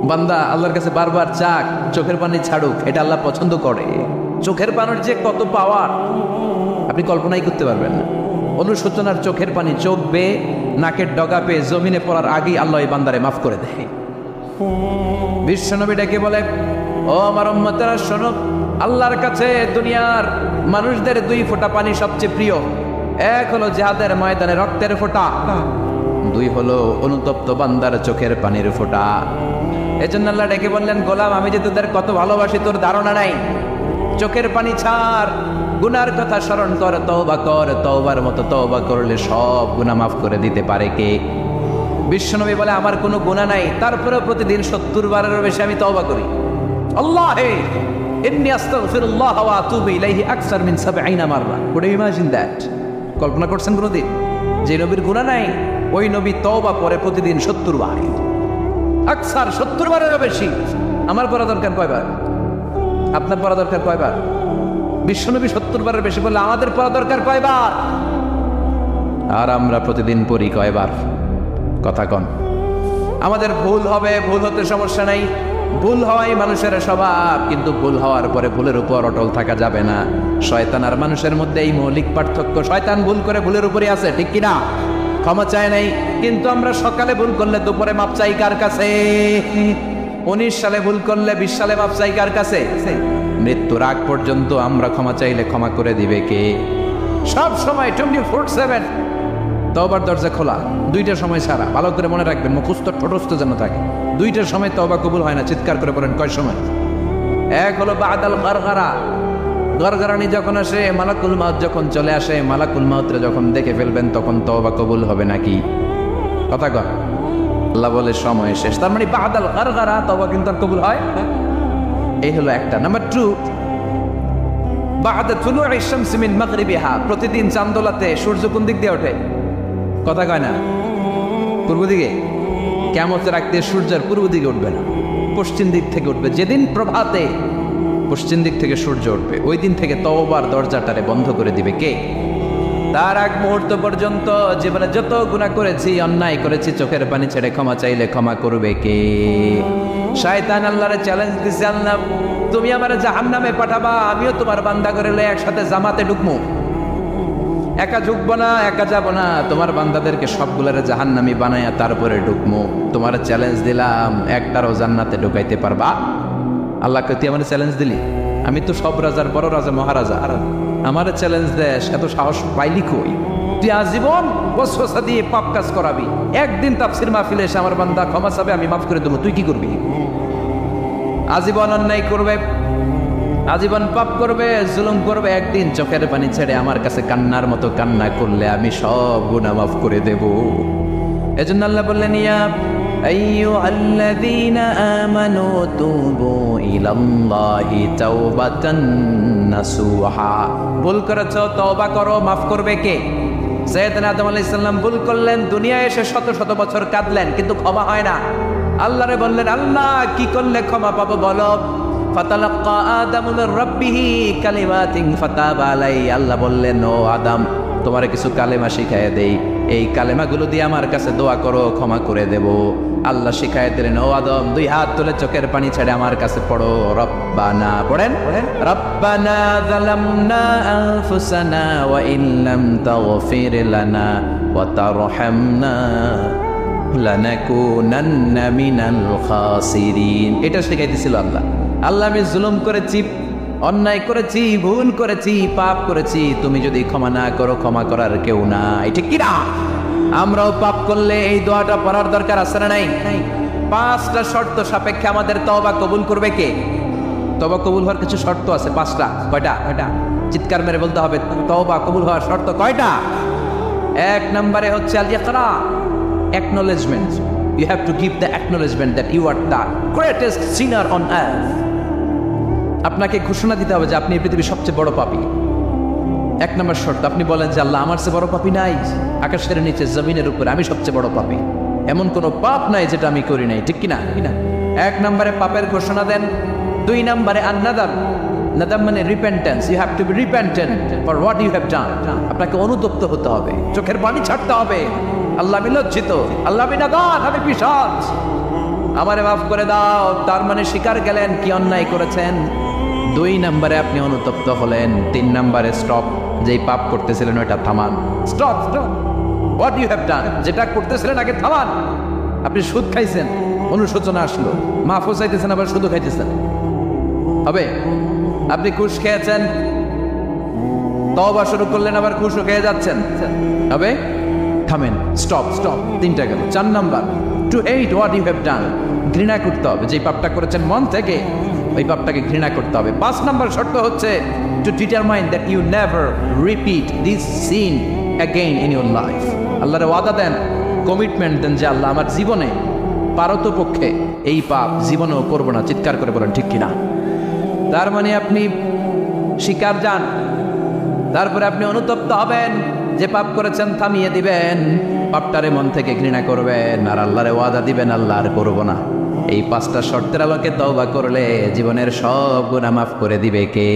বান্দা আল্লাহর কাছে বারবার চাক চোখের পানি ছাড়ুক, এটা আল্লাহ পছন্দ করে। চোখের পানির যে কত পাওয়ার আপনি কল্পনাই করতে পারবেন না। অনুশোচনার চোখের পানি চোখ বেয়ে নাকের ডগা পেয়ে জমিনে পড়ার আগেই আল্লাহ এই বান্দারে মাফ করে দেয়। বিশ্বনবী ডেকে বলে, ও আমার উম্মতেরা শোনো, আল্লাহর কাছে দুনিয়ার মানুষদের দুই ফোঁটা পানি সবচেয়ে প্রিয়। এক হলো জিহাদের ময়দানে রক্তের ফোঁটা, দুই হলো অনুতপ্ত বান্দার চোখের পানির ফোঁটা। এজন্য আল্লাহ ডেকে বললেন, গোলাম আমি যে তোদের কত ভালোবাসি তোর ধারণা নাই। চোখের পানি ছাড়, গুনার কথা স্মরণ কর, তওবা কর। তওবার মতো তওবা করলে সব গুনাহ মাফ করে দিতে পারে কে? বিশ্বনবী বলে, আমার কোনো গুনাহ নাই, তারপরে প্রতিদিন 70 বারেরও বেশি আমি তওবা করি। আল্লাহে ইন্নী আস্তাগফিরুল্লাহ ওয়া আতুবু ইলাইহি আকসার মিন 70 মাররা। Could you imagine that? কল্পনা করছেন কোনদিন যে নবীর গুনাহ নাই ওই নবী তওবা করে প্রতিদিন 70 বার, আকসার 70 বারেরও বেশি। আমার পড়া দরকার কয়বার? আপনার পড়া দরকার কয়বার? বিশ্বনবী 70 বারের বেশি বললে আমাদের পড়া দরকার কয়বার? আর আমরা প্রতিদিন পড়ি কয়বার? কথা কন। আমাদের ভুল হবে, ভুল হতে সমস্যা নাই, ভুল হওয়াই মানুষের স্বভাব, কিন্তু ভুল হওয়ার পরে ভুলের উপর অটল থাকা যাবে না। শয়তান আর মানুষের মধ্যে এই মৌলিক পার্থক্য। শয়তান ভুল করে ভুলের উপরই আছে, ঠিক কিনা? ক্ষমা চায় নাই, কিন্তু আমরা সকালে ভুল করলে দুপুরে মাপ চাই কার কাছে? 19 সালে ভুল করলে 20 সালে মাপ চাই কার কাছে? মৃত্যুর আগ পর্যন্ত আমরা ক্ষমা চাইলে ক্ষমা করে দিবে কে? সব সময় 24/7 তওবার দরজা খোলা, দুইটার সময় ছাড়া। ভালো করে মনে রাখবেন, মুখস্থ ঠোঁটস্থ যেন থাকে। দুইটার সময় তওবা কবুল হয় না। চিৎকার করে বলেন কয় সময়? এক হলো বাদাল গারগারা, গরগরানি যখন আসে, মালাকুল মাউত যখন চলে আসে, মালাকুল মাউতরে যখন দেখে ফেলবেন তখন তওবা কবুল হবে নাকি? কথা কর। আল্লাহ বলে সময় শেষ, তার মানে বাদাল গারগারা তওবা কিন্তু আর কবুল হয়। এই হলো একটা। নাম্বার 2, বাদা তুলুই শামসি মিন মাগরিবিহা, প্রতিদিন চাঁদোলাতে সূর্য কোন দিক দিয়ে ওঠে? কথা কয় না? পূর্ব দিকে। কিয়ামতের আগ দিয়ে সূর্যের পূর্ব দিকে উঠবে না, পশ্চিম দিক থেকে উঠবে। যেদিন প্রভাতে পশ্চিম দিক থেকে সূর্য উঠবে ওই দিন থেকে তওবার দরজাটারে বন্ধ করে দিবে কে? তার আগ মুহূর্ত পর্যন্ত জীবনে যত গুনাহ করেছি, অন্যায় করেছি, চোখের পানি ছেড়ে ক্ষমা চাইলে ক্ষমা করবে কে? শয়তান আল্লাহরে চ্যালেঞ্জ দিছে, আল্লাহ তুমি আমারে জাহান্নামে পাঠাবা, আমিও তোমার বান্দা করে লয়ে একসাথে জামাতে ঢুকমু। একা ঢুকবো না, একা যাবো না, তোমার বান্দাদেরকে সবগুলারে জাহান্নামী বানায়া তারপরে ঢুকমু। তোমার চ্যালেঞ্জ দিলাম, একটারও জান্নাতে ঢুকাইতে পারবা? আল্লাহকে তুই আমার চ্যালেঞ্জ দিলি? আমি তো সব রাজার বড় রাজা, মহারাজা, আর আমার চ্যালেঞ্জ দেশ, এত সাহস পাইলি কই? তুই আজীবন ওয়াসওয়াসা দিয়ে পাপ কাজ করাবি, একদিন তাফসীর মাহফিলে এসে আমার বান্দা ক্ষমা চাবে, আমি মাফ করে দেবো, তুই কি করবি? আজীবন অন্যায় করবে, আজীবন পাপ করবে, জুলুম করবে, একদিন চোখের পানি ছেড়ে আমার কাছে কান্নার মতো কান্না করলে আমি সব গুনাহ মাফ করে দেব। এজন্য আল্লাহ বললেন, ইয়া আইয়ুহাল্লাযীনা আমানু তুবু ইলাল্লাহি তাওবাতান নাসুহা। ভুল করেছো, তওবা করো, মাফ করবে কে? সাইয়েদনা আদম আলাইহিস সালাম ভুল করলেন, দুনিয়ায় এসে শত শত বছর কাঁদলেন, কিন্তু ক্ষমা হয় না। আল্লাহরে বললেন, আল্লাহ কি করলে ক্ষমা পাবো বলো? ফাতালাক্কা আদামু মির রাব্বিহি কালিমাতিন ফাতাবা আলাইহি। আল্লাহ বললেন, ও আদম, তোমারে কিছু কালেমা শিখাইয়া দেই, এই কালেমাগুলো দিয়ে আমার কাছে দোয়া করো, ক্ষমা করে দেব। আল্লাহ শিখাইয়া দিলেন, ও আদম, 2 হাত তুলে চোখের পানি ছেড়ে আমার কাছে পড়ো, রব্বানা, পড়েন, রব্বানা যালামনা আনফুসানা ওয়া ইন লাম তাগফির লানা ওয়া তারহামনা লানাকুনান্না মিনাল খাসিরিন। এটা শিখাইতেছিল আল্লাহ। আল্লাহ, আমি জুলুম করেছি, অন্যায় করেছি, ভুল করেছি, পাপ করেছি, তুমি যদি ক্ষমা না করো ক্ষমা করার কেউ নাই, ঠিক কি না? আমরাও পাপ করলে এই দোয়াটা পড়ার দরকার আছে না নাই? 5টা শর্ত সাপেক্ষে আমাদের তওবা কবুল করবে কে? তওবা কবুল হওয়ার কিছু শর্ত আছে 5টা। কয়টা? চিৎকার মেরে বলতে হবে, তওবা কবুল হওয়ার শর্ত কয়টা? 1 নম্বরে হচ্ছে আল ইকরা, acknowledgement. You have to give the acknowledgement that you are the greatest sinner on earth. আপনাকে ঘোষণা দিতে হবে যে আপনি এই পৃথিবীর সবচেয়ে বড় পাপী। 1 নম্বর শর্ত, আপনি বলেন যে আল্লাহ, আমার চেয়ে বড় পাপী নাই, আকাশের নিচে জমিনের উপরে আমি সবচেয়ে বড় পাপী, এমন কোনো পাপ নাই যেটা আমি করি নাই, ঠিক কিনা? 1 নম্বরে পাপের ঘোষণা দেন। 2 নম্বরে আন-নাদাম, নাদাম মানে repentance. You have to be repentant for what you have done. আপনাকে অনুতপ্ত হতে হবে, চোখের পানি ছাড়তে হবে। আল্লাহ আমি লজ্জিত, আল্লাহ আমি নাদান, আমি পিশাচ, আমারে মাফ করে দাও। তার মানে স্বীকার গেলেন কি অন্যায় করেছেন। 2 নম্বরে আপনি অনুতপ্ত হলেন। 3 নম্বরে স্টপ, যেই পাপ করতেছিলেন ওটা থামান। Stop stop, what you have done, যেটা করতেছিলেন আগে থামান। আপনি সুদ খাইছেন, অনুশোচনা আসলো, মাফও চাইতেছেন আবার সুদও খাইতেছেন, হবে? আপনি ঘুষ খেয়েছেন, তওবা শুরু করলেন, আবার ঘুষও খেয়ে যাচ্ছেন, হবে? থামেন, স্টপ স্টপ। 3টা গেল। 4 number, to hate what you have done, ঘৃণা করতে হবে। যে পাপটা করেছেন মন থেকে, ওই পাপটাকে ঘৃণা করতে হবে। 5 নাম্বার শর্ত হচ্ছে to determine that you never repeat this sin again in your life. আল্লাহর ওয়াদা দেন, কমিটমেন্ট দেন যে আল্লাহ আমার জীবনে পারতপক্ষে এই পাপ জীবনেও করবো না। চিৎকার করে বলেন ঠিক কিনা। তার মানে আপনি শিকার যান, তারপরে আপনি অনুতপ্ত হবেন, যে পাপ করেছেন থামিয়ে দিবেন, পাপটারে মন থেকে ঘৃণা করবেন, আর আল্লাহরে ওয়াদা দিবেন আল্লাহ আর করবো না। এই 5টা শর্তের আলোকে তওবা করলে জীবনের সব গুনাহ মাফ করে দিবে কে?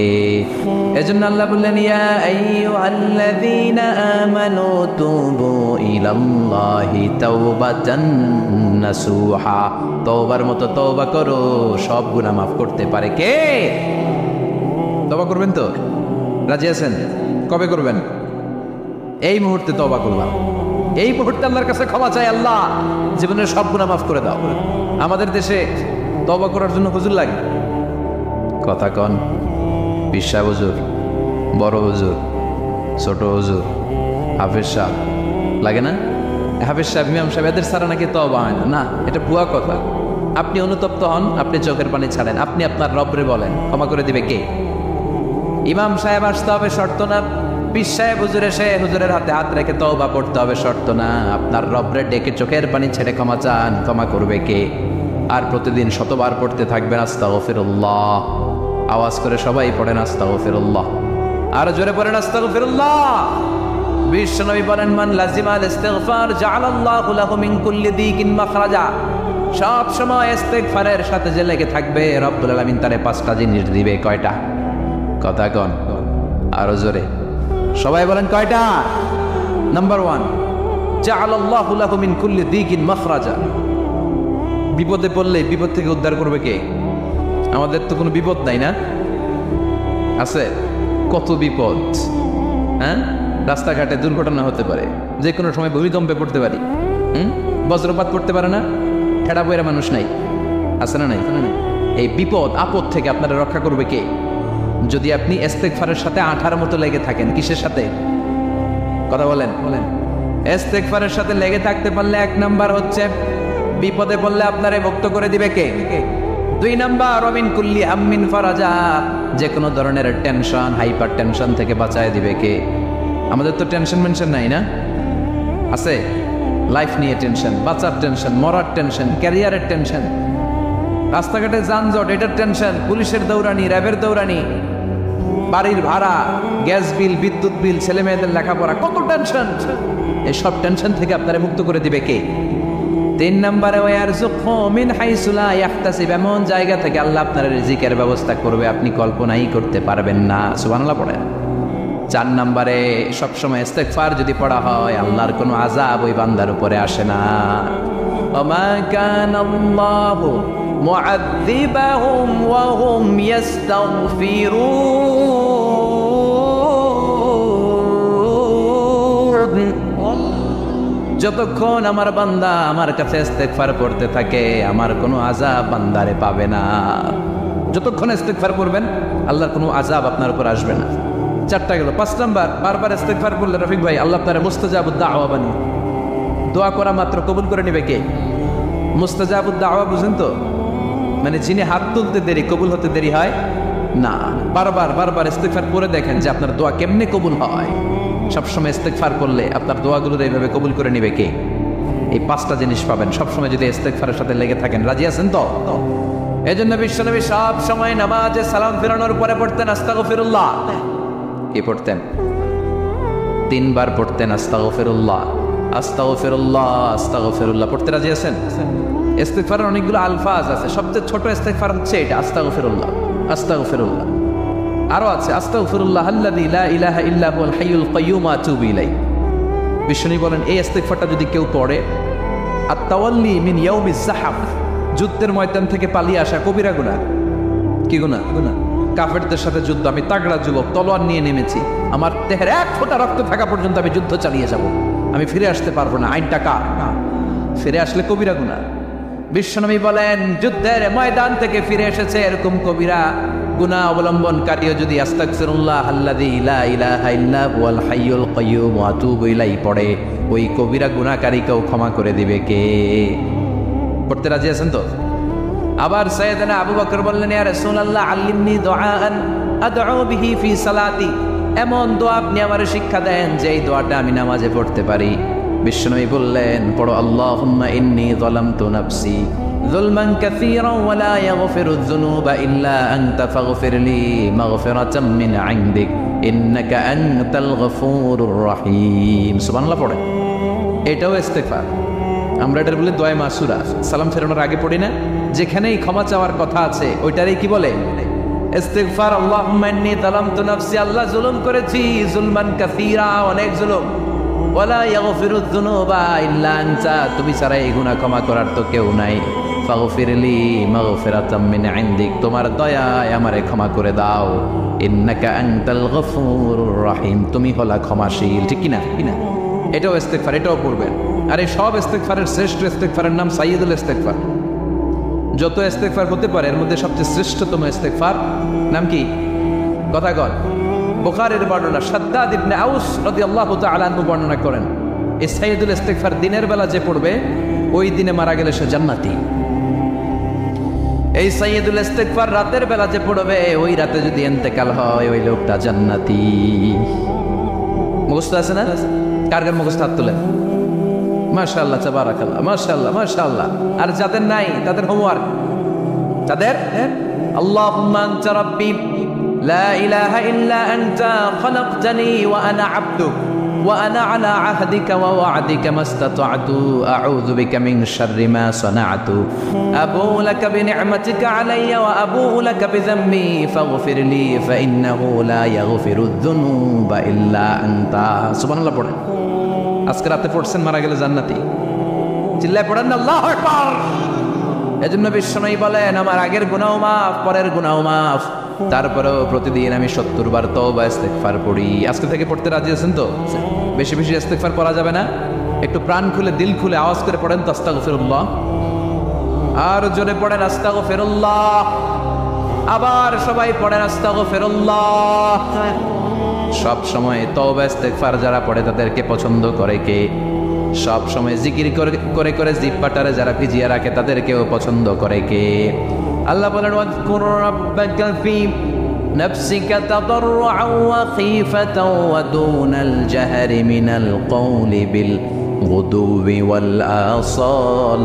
এজন্য আল্লাহ বললেন, ইয়া আইয়ুহাল্লাযীনা আমানু তুবু ইলাল্লাহি তাওবাতান নাসুহা, তওবার মতো তওবা করো, সব গুনাহ মাফ করতে পারে কে? তওবা করবেন তো? রাজি আছেন? কবে করবেন? এই মুহূর্তে তওবা করলাম, এই মুহূর্তে আল্লাহর কাছে ক্ষমা চাই, আল্লাহ জীবনের সব গুনাহ মাফ করে দাও। আমাদের দেশে তওবা করার জন্য হুজুর লাগে, কথা কন, পিসা হুজুর, বড় হুজুর, ছোট হুজুর, হাফেজ সাহেব লাগে না? হাফেজ সাহেব, ইমাম সাহেব, এদের ছাড়া নাকি তওবা হয় না। না, এটা ভুয়া কথা। আপনি অনুতপ্ত হন, আপনি চোখের পানি ছাড়েন, আপনি আপনার রবরে বলেন, ক্ষমা করে দিবে কে? ইমাম সাহেব আসতে হবে শর্ত না, পীর সাহেব হুজুর এসে হুজুরের হাতে হাত রেখে তওবা পড়তে হবে শর্ত না। আপনার রবরে ডেকে চোখের পানি ছেড়ে ক্ষমা চান, ক্ষমা করবে কে? আর প্রতিদিন শতবার পড়তে থাকবেন আস্তাগফিরুল্লাহ। আওয়াজ করে সবাই পড়েন আস্তাগফিরুল্লাহ, আর জোরে পড়েন আস্তাগফিরুল্লাহ। বিশ্বনবী বলেন, মান লাজিমাল ইস্তিগফার জাআলাল্লাহু লাহু মিন কুল্লি দিকিন মাখরাজা। সব সময় ইস্তিগফারের সাথে যে লেগে থাকবে, রব্বুল আলামিন তারে 5টা জিনিস দিবে। কয়টা? কথা কন, আরো জোরে সবাই বলেন কয়টা? নাম্বার 1, জাআলাল্লাহু লাহু মিন কুল্লি দিকিন মাখরাজা। বিপদে পড়লে বিপদ থেকে উদ্ধার করবে কে? আমাদের তো কোনো বিপদ নাই, না আছে? কত বিপদ, হ্যাঁ? রাস্তাঘাটে দুর্ঘটনা হতে পারে, যে কোনো সময় ভূমিকম্পে পড়তে পারি, বজ্রপাত পড়তে পারে না, ঠেড়া বইরা মানুষ নাই, আছে না নাই? এই বিপদ আপদ থেকে আপনারা রক্ষা করবে কে? যদি আপনি ইস্তেগফারের সাথে আঠার মতো লেগে থাকেন। কিসের সাথে? কথা বলেন বলেন। ইস্তেগফারের সাথে লেগে থাকতে পারলে 1 নাম্বার হচ্ছে বিপদে পড়লে আপনারে মুক্ত করে দিবে কে? 2 নাম্বার, মিন কুল্লি হাম্মিন ফারাজা, যে কোনো ধরনের টেনশন, হাইপার টেনশন থেকে বাঁচায় দিবে কে? আমাদের তো টেনশন মেনশন নাই, না আছে? লাইফ নিয়ে টেনশন, বাঁচার টেনশন, মরার টেনশন, ক্যারিয়ারের টেনশন, রাস্তাঘাটে যানজট, এটার টেনশন, পুলিশের দৌড়ানি, র্যাবের দৌড়ানি, বাড়ির ভাড়া, গ্যাস বিল, বিদ্যুৎ বিল, ছেলে মেয়েদের লেখাপড়া, কত টেনশন। এই সব টেনশন থেকে আপনারা মুক্ত করে দিবে কে? 3 নম্বরে, ওয়ারযুকহু মিন হাইসু লা ইয়াহতাসিব, এমন জায়গা থেকে আল্লাহ আপনার রিজিকের ব্যবস্থা করবে আপনি কল্পনাই করতে পারবেন না। সুবহানাল্লাহ পড়েন। 4 নম্বরে, সবসময় ইস্তেগফার যদি পড়া হয়, আল্লাহর কোনো আযাব ওই বান্দার উপরে আসে না। ওমা কানাল্লাহু মুআযযিবাহুম ওয়া হুম ইস্তাগফিরুন। যতক্ষণ আমার বান্দা আমার কাছে ইস্তেগফার করতে থাকে, আমার কোনো আযাব বান্দারে পাবে না। যতক্ষণ ইস্তেগফার করবেন, আল্লাহর কোনো আযাব আপনার উপর আসবে না। 4টা গেল। 5 নাম্বার, বারবার ইস্তেগফার করলে রফিক ভাই আল্লাহ আপনারে মুস্তাজাবুদ দাওয়া বানিয়ে, দোয়া করা মাত্র কবুল করে নেবে কে? মুস্তাজাবুদ দাওয়া বুঝেন তো? মানে যিনি হাত তুলতে দেরি, কবুল হতে দেরি হয় না। বারবার বারবার ইস্তেগফার করে দেখেন যে আপনার দোয়া কেমনে কবুল হয়। সবসময় ইস্তেগফার করলে আপনার দোয়াগুলো এইভাবে কবুল করে নেবে কে? এই 5টা জিনিস পাবেন সবসময় যদি ইস্তেগফারের সাথে লেগে থাকেন। রাজি আছেন তো? এই জন্য বিশ্বনবী সব সময় নামাজে সালাম ফেরানোর পরে পড়তেন আস্তাগফিরুল্লাহ। কি পড়তেন? 3 বার পড়তেন আস্তাগফিরুল্লাহ, আস্তাগফিরুল্লাহ, আস্তাগফিরুল্লাহ। পড়তে রাজি আছেন? ইস্তেগফারের অনেকগুলো আলফাজ আছে, সবচেয়ে ছোট ইস্তেগফার হচ্ছে এটা, আস্তাগফিরুল্লাহ, আস্তাগফিরুল্লাহ। আরো আছে আস্তাগফিরুল্লাহ আল্লাযী লা ইলাহা ইল্লা হুয়াল হাইয়ুল কাইয়্যুম ওয়া আতুবু ইলাইহি। বিশ্বনবী বলেন এই ইস্তেগফারটা যদি কেউ পড়ে, আত-তাওয়াল্লি মিন ইয়াউমিজ যাহফ, যুদ্ধের ময়দান থেকে পালিয়ে আসা কবিরা গুনাহ। কি গুনাহ? কাফেরদের সাথে যুদ্ধ, আমি তাগড়া যুবক, তলোয়ার নিয়ে নেমেছি, আমার দেহের এক ফোঁটা রক্ত থাকা পর্যন্ত আমি যুদ্ধ চালিয়ে যাব, আমি ফিরে আসতে পারবো না, আইনটা কার? ফিরে আসলে কবিরা গুনাহ। বিশ্বনবী বলেন যুদ্ধের ময়দান থেকে ফিরে এসেছে এরকম কবিরা গুনাহ অবলম্বনকারীও যদি আস্তাগফিরুল্লাহ আল্লাযী লা ইলাহা ইল্লা হুয়াল হাইয়ুল কাইয়্যুম ওয়া আতুবু ইলাইহি পড়ে, ওই কবিরা গুনাহকারীকেও ক্ষমা করে দিবে কে? পড়তে রাজি আছেন তো? আবার সাইয়েদনা আবু বকর বললেন, ইয়া রাসূলুল্লাহ আল্লিমনি দুআআন আদউ বিহি ফি সালাতি, এমন দোয়া আপনি আমারে শিক্ষা দেন যে এই দোয়াটা আমি নামাজে পড়তে পারি। বিশ্বনবী বললেন, পড়ো আল্লাহুম্মা ইন্নী যালামতু নাফসি যুলমান কাসীরান ওয়া লা ইয়াগফিরুয যুনুবা ইল্লা আনতা ফাগফিরলি মাগফিরাতাম মিন ইনদিক ইন্নাকা আনতাল গফুরুর রহিম। সুবহানাল্লাহ পড়ে, এটাও ইস্তেগফার। আমরা এটার বলে দোয়া মাসুরা, সালাম ফেরানোর আগে পড়ি না? যেখানেই ক্ষমা চাওয়ার কথা আছে ওইটারই কি বলে? ইস্তিগফার। আল্লাহুম্মা ইন্নী যালামতু নাফসি, আল্লাহ জুলুম করেছি, যুলমান কাসীরা, অনেক জুলুম, ওয়ালা ইয়াগফিরুয যুনুবা ইল্লা আনতা, তুমি ছাড়া এই গুনাহ ক্ষমা করার তো কেউ নাই, ফাগফিরলি মাগফিরাতাম মিন ইনদিক, তোমার দয়ায় আমারে ক্ষমা করে দাও, ইন্নাকা আনতাল গফুরুর রহিম, তুমি হলা ক্ষমাশীল। ঠিক কি না? এটাও ইস্তিগফার, এটাও পড়বেন। আর এই সব ইস্তেগফারের শ্রেষ্ঠ ইস্তেগফারের নাম সাইয়্যিদুল ইস্তেগফার। যত ইস্তেগফার হতে পারে এর মধ্যে সবচেয়ে শ্রেষ্ঠতম ইস্তেগফার নাম কি? কথা কন। বুখারীর বর্ণনা, শাদ্দাদ ইবনে আউস রাদিয়াল্লাহু তাআলা আনহু বর্ণনা করেন, এই সাইয়্যিদুল ইস্তেগফার দিনের বেলা যে পড়বে ওই দিনে মারা গেলে সে জান্নাতি। এই সাইয়্যিদুল ইস্তেগফার রাতের বেলা যে পড়বে ওই রাতে যদি ইন্তেকাল হয় ওই লোকটা জান্নাতি। মুখস্থ আছে না? কার কার মুখস্থ হাত তোলেন? মাশাআল্লাহ, তাবারাকাল্লাহ, মাশাআল্লাহ, মাশাআল্লাহ। আর যাদের নাই তাদের হোমওয়ার্ক, তাদের আল্লাহুম্মা আনতা রাব্বি লা ইলাহা ইল্লা আনতা খালাকতানি ওয়া আনা আবদুক ওয়া আনা আলা আহদিকা ওয়া ওয়া'দিকা মাস্তাতা'তু আউযু বিকা মিন শাররি মা সানা'তু আবুউ লাকা বিনি'মাতিকা আলাইয়া ওয়া আবুউ লাকা বিযামবি ফাগফিরলি ফাইন্নাহু লা ইয়াগফিরুয যুনুবা ইল্লা আনতা। সুবহানাল্লাহ পড়েন। আজকে রাতে পড়ছেন, মারা গেলে জান্নাতি। চিল্লায় পড়েন না আল্লাহু আকবার। এজন্য বিশ্বনবী বলেন, আমার আগের গুনাহ মাফ, পরের গুনাহ মাফ, তারপরেও প্রতিদিন আমি 70 বার তওবা ইস্তেগফার পড়ি। আজকে থেকে পড়তে রাজি আছেন তো? বেশি বেশি ইস্তেগফার পড়া যাবে না? একটু প্রাণ খুলে, দিল খুলে আওয়াজ করে পড়েন তো আস্তাগফিরুল্লাহ। আর জোরে পড়েন আস্তাগফিরুল্লাহ। আবার সবাই পড়েন আস্তাগফিরুল্লাহ। সব সময় তওবা ইস্তেগফার যারা পড়ে তাদেরকে পছন্দ করে কে? সব সময় জিকির করে করে জিহ্বাটারে যারা ভিজিয়ে রাখে তাদেরকেও পছন্দ করে কে? আল্লাহ বলেন, ওয়াযকুর রাব্বাকা ফি নাফসিকা তাদাররুআন ওয়া খীফাতান ওয়া দুনাল জাহরি মিনাল কওলি বিল গুদুবি ওয়াল আসাল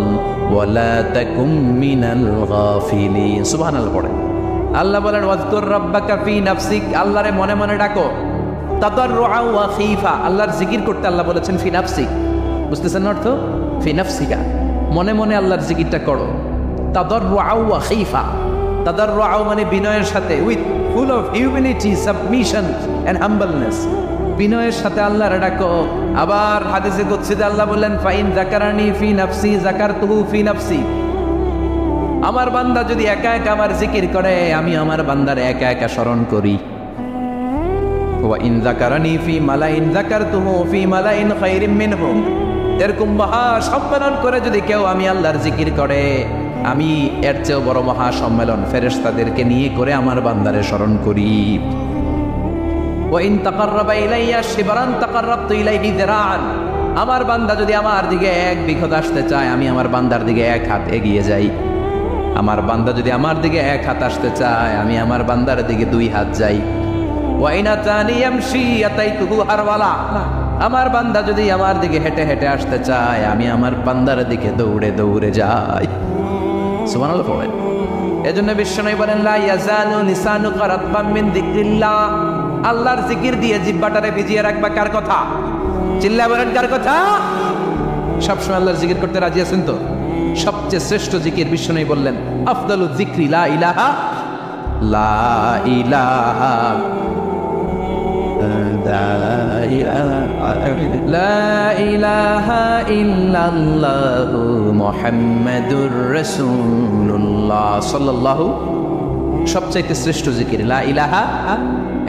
ওয়া লা তাকুম মিনাল গাফিলিন। সুবহানাল্লাহ পড়ে। আল্লাহ বলেন, ওয়াযকুর রাব্বাকা ফি নাফসিক, আল্লাহরে মনে মনে ডাকো, তাদাররুআন ওয়া খীফা, আল্লাহর জিকির করতে আল্লাহ বলেছেন ফি নাফসিক। বুঝতেছেন অর্থ? ফি নাফসিকা, মনে মনে আল্লাহর জিকিরটা করো। তাদাররুআন ওয়া খীফা, তাদাররুআন মানে বিনয়ের সাথে, with full of humility, submission and humbleness, বিনয়ের সাথে আল্লাহরে ডাকো। আবার হাদিসে কুদসিতে আল্লাহ বললেন, ফাইন যাকারানি ফি নাফসি যাকারতুহু ফি নাফসি, আমার বান্দা যদি একা একা আমার জিকির করে আমি আমার বান্দার একা একা স্মরণ করি। ওয়া ইন যাকারানি ফি মালাইন যাকারতুহু ফি মালাইন খায়রিম মিনহু, এরকম মহা সম্মেলন করে যদি কেউ আমি আল্লাহর জিকির করে আমি এর চেয়েও বড় মহা সম্মেলন ফেরেশতাদেরকে নিয়ে করে আমার বান্দারে স্মরণ করি। ওয়া ইন তাকাররাবা ইলাইয়া শিবরান তাকাররাবতু ইলাইহি যিরাআন, আমার বান্দা যদি আমার দিকে এক বিঘত আসতে চায় আমি আমার বান্দার দিকে এক হাত এগিয়ে যাই। আমার বান্দা যদি আমার দিকে এক হাত আসতে চায় আমি আমার বান্দার দিকে 2 হাত যাই। ওয়া ইন আতানি ইয়ামশি আতাইতুহু হারওয়ালা, আমার বান্দা যদি আমার দিকে হেঁটে হেঁটে আসতে চায় আমি আমার বান্দার দিকে দৌড়ে দৌড়ে যাই। সুবহানাল্লাহ পড়েন। এজন্য বিশ্বনবী বলেন, লা ইয়াজালু লিসানুকা রাতবাম মিন যিকরিল্লাহ, আল্লাহর জিকির দিয়ে জিহ্বাটারে ভিজিয়ে রাখবা। কার কথা? চিল্লায় বলেন কার কথা? সবসময় আল্লাহর জিকির করতে রাজি আছেন তো? সবচেয়ে শ্রেষ্ঠ জিকির বিশ্বনবী বললেন, আফদালু যিকরি লা ইলাহা লা ইলাহা ইল্লাল্লাহু মুহাম্মাদুর রাসূলুল্লাহ সাল্লাল্লাহু সবচাইতে শ্রেষ্ঠ জিকির লা ইলাহা,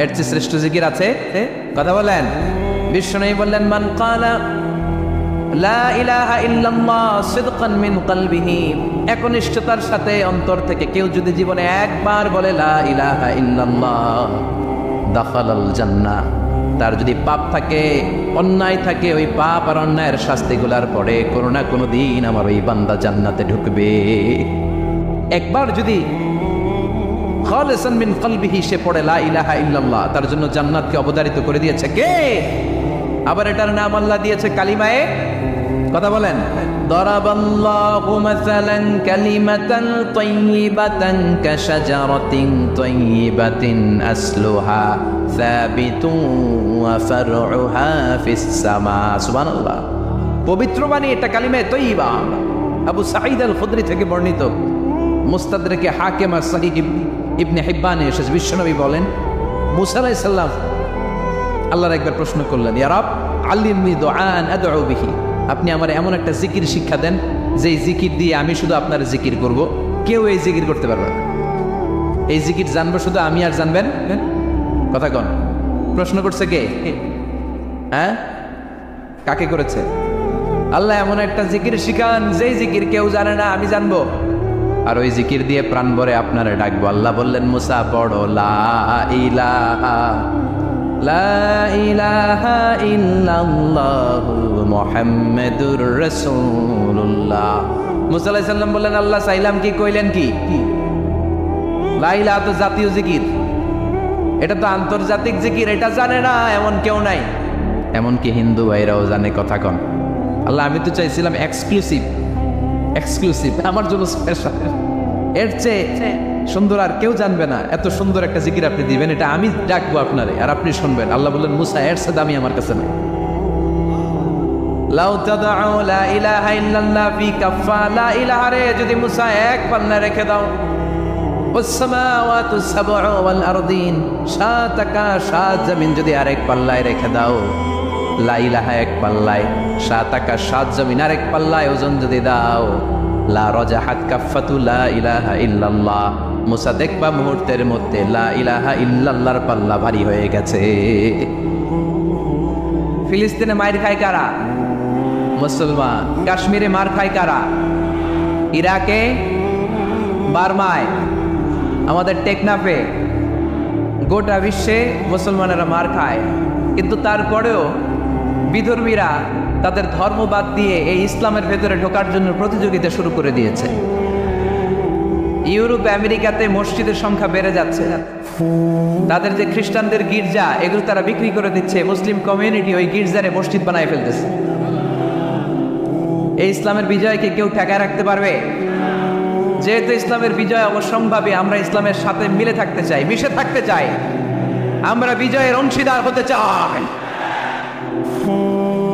এর চেয়ে শ্রেষ্ঠ জিকির আছে? কথা বলেন। বিশ্বনবী বললেন, মান ক্বালা লা ইলাহা ইল্লাল্লাহ সিদকান মিন কলবিহি, একনিষ্ঠতার সাথে অন্তর থেকে কেউ যদি জীবনে একবার বলে লা ইলাহা ইল্লাল্লাহ, দাখালাল জান্নাহ, তার যদি পাপ থাকে, অন্যায় থাকে, ওই পাপ আর অন্যায়ের শাস্তিগুলার পরে কোনো না কোনো দিন আমার ওই বান্দা জান্নাতে ঢুকবে। একবার যদি খালিসান মিন কলবিহি সে পড়ে লা ইলাহা ইল্লাল্লাহ, তার জন্য জান্নাতকে অবধারিত করে দিয়েছে কে? আবার এটার নাম আল্লাহ দিয়েছে কালিমায়ে, কথা বলেন, দারাবাল্লাহু মাসালান কালিমাতান তাইয়িবাতান কাশাজারাতিন তাইয়িবাতিন আসলুহা সাবিতুন ওয়া ফারউহা ফিস সামা। সুবহানাল্লাহ। পবিত্র বাণী, এটা কালিমায়ে তাইয়িবা। আবু সাঈদ আল খুদরি থেকে বর্ণিত, মুস্তাদরাকে হাকিম আর সহিহ ইবনে হিব্বানে এসেছে, বিশ্বনবী বলেন, মুসা আলাইহিস সালাম আল্লাহর একবার প্রশ্ন করলেন, ইয়া রাব আল্লিমনি দুআন আদউ বিহি, আপনি আমার এমন একটা জিকির শিক্ষা দেন যে জিকির দিয়ে আমি শুধু আপনার জিকির করব, কেউ এই জিকির করতে পারবে না। এই জিকির জানবো শুধু আমি, আর জানবেন কথা কন। প্রশ্ন করছে কে? হ্যাঁ, কাকে করেছে? আল্লাহ এমন একটা জিকির শিখান যেই জিকির কেউ জানে না, আমি জানবো, আর ওই জিকির দিয়ে প্রাণ ভরে আপনারে ডাকবো। আল্লাহ বললেন, মুসা পড়ো লা ইলাহা লা ইলাহা ইল্লাল্লাহু মুহাম্মাদুর রাসূলুল্লাহ। মুসা আলাইহিস সালাম বললেন, আল্লাহ চাইলাম কি, কইলেন কি? লা ইলাহা তো জাতীয় জিকির, এটা তো আন্তর্জাতিক জিকির, এটা জানে না এমন কেউ নাই, এমনকি হিন্দু ভাইরাও জানে। কথা কন। আল্লাহ আমি তো চাইছিলাম এক্সক্লুসিভ, আমার জন্য স্পেশাল, এর চেয়ে সুন্দর আর কেউ জানবে না, এত সুন্দর একটা জিকির আপনি দিবেন, এটা আমি ডাকবো আপনারে আর আপনি শুনবেন। আল্লাহ বললেন, মুসা এর চেয়ে দামি আমার কাছে নাই। লাউ তাদউ লা ইলাহা ইল্লাল্লাহ ফি কাফা, লা ইলাহা রে যদি মুসা এক পাল্লায় রেখে দাও, ওয়াস সামাওয়াতু সাবউ ওয়াল আরদিন, সাত আকাশ সাত জমিন যদি আরেক পাল্লায় রেখে দাও, লা ইলাহা এক পাল্লায়, সাত আকাশ সাত জমিন আরেক পাল্লায় ওজন যদি দাও, লা রাজাহাত কাফাতু লা ইলাহা ইল্লাল্লাহ, মুসা দেখবা মুহূর্তের মধ্যে লা ইলাহা ইল্লাল্লাহর পাল্লা ভারী হয়ে গেছে। ফিলিস্তিনে মার খায় কারা? মুসলমান। কাশ্মীরে মার খায় কারা? ইরাকে, বার্মায়, আমাদের টেকনাফে, গোটা বিশ্বে মুসলমানেরা মার খায়। কিন্তু তারপরেও বিধর্মীরা তাদের ধর্ম বাদ দিয়ে এই ইসলামের ভেতরে ঢোকার জন্য প্রতিযোগিতা শুরু করে দিয়েছে। ইউরোপ আমেরিকাতে মসজিদের সংখ্যা বেড়ে যাচ্ছে, তাদের যে খ্রিস্টানদের গির্জা এগুলো তারা বিক্রি করে দিচ্ছে, মুসলিম কমিউনিটি ওই গির্জারে মসজিদ বানায় ফেলতেছে। এই ইসলামের বিজয়কে কেউ ঠেকায় রাখতে পারবে? যেহেতু ইসলামের বিজয় অবশ্যম্ভাবী, আমরা ইসলামের সাথে মিলে থাকতে চাই, মিশে থাকতে চাই, আমরা বিজয়ের অংশীদার হতে চাই।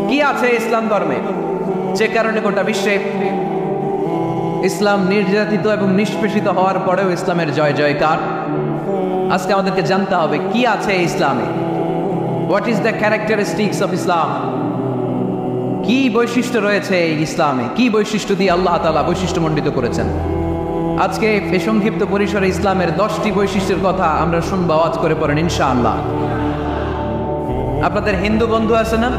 কি আছে ইসলাম ধর্মে যে কারণে গোটা বিশ্বে ইসলাম নির্যাতিত এবং নিষ্পেষিত হওয়ার পরেও ইসলামের জয় জয়কার? আজকে আমাদেরকে জানতে হবে কি আছে ইসলামে। What is the characteristics of Islam? কি বৈশিষ্ট্য রয়েছে এই ইসলামে, কি বৈশিষ্ট্য দিয়ে আল্লাহ তাআলা বৈশিষ্ট্যমণ্ডিত করেছেন। আজকে এই সংক্ষিপ্ত পরিসরে ইসলামের 10টি বৈশিষ্ট্যের কথা আমরা শুনবো, আওয়াজ করে পড়েন ইনশাআল্লাহ। আপনাদের হিন্দু বন্ধু আছে না?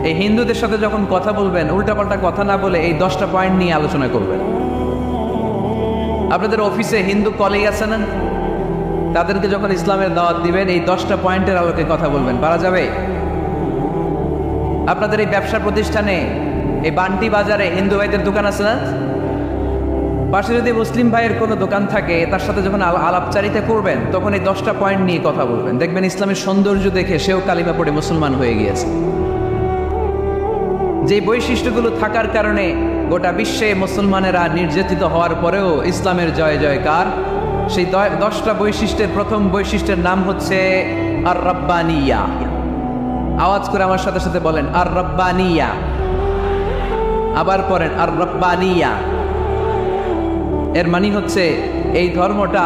এই হিন্দুদের সাথে যখন কথা বলবেন উল্টাপাল্টা কথা না বলে এই 10টা পয়েন্ট নিয়ে আলোচনা করবেন। আপনাদের অফিসে হিন্দু কলিগ আছে না? তাদেরকে যখন ইসলামের দাওয়াত দিবেন এই 10টা পয়েন্টের আলোকে কথা বলবেন, পারা যাবে? আপনাদের এই ব্যবসা প্রতিষ্ঠানে, এই বান্টি বাজারে হিন্দু ভাইদের দোকান আছে না? পাশে যদি মুসলিম ভাইয়ের কোনো দোকান থাকে তার সাথে যখন আলাপচারিতা করবেন তখন এই 10টা পয়েন্ট নিয়ে কথা বলবেন। দেখবেন ইসলামের সৌন্দর্য দেখে সেও কালিমা পড়ে মুসলমান হয়ে গিয়েছে। যে বৈশিষ্ট্যগুলো থাকার কারণে গোটা বিশ্বে মুসলমানেরা নির্যাতিত হওয়ার পরেও ইসলামের জয় জয়কার, সেই 10টা বৈশিষ্ট্যের প্রথম বৈশিষ্ট্যের নাম হচ্ছে আর রব্বানিয়া। আওয়াজ করে আমার সাথে সাথে বলেন আর রব্বানিয়া। আবার পড়েন আর রব্বানিয়া। এর মানে হচ্ছে এই ধর্মটা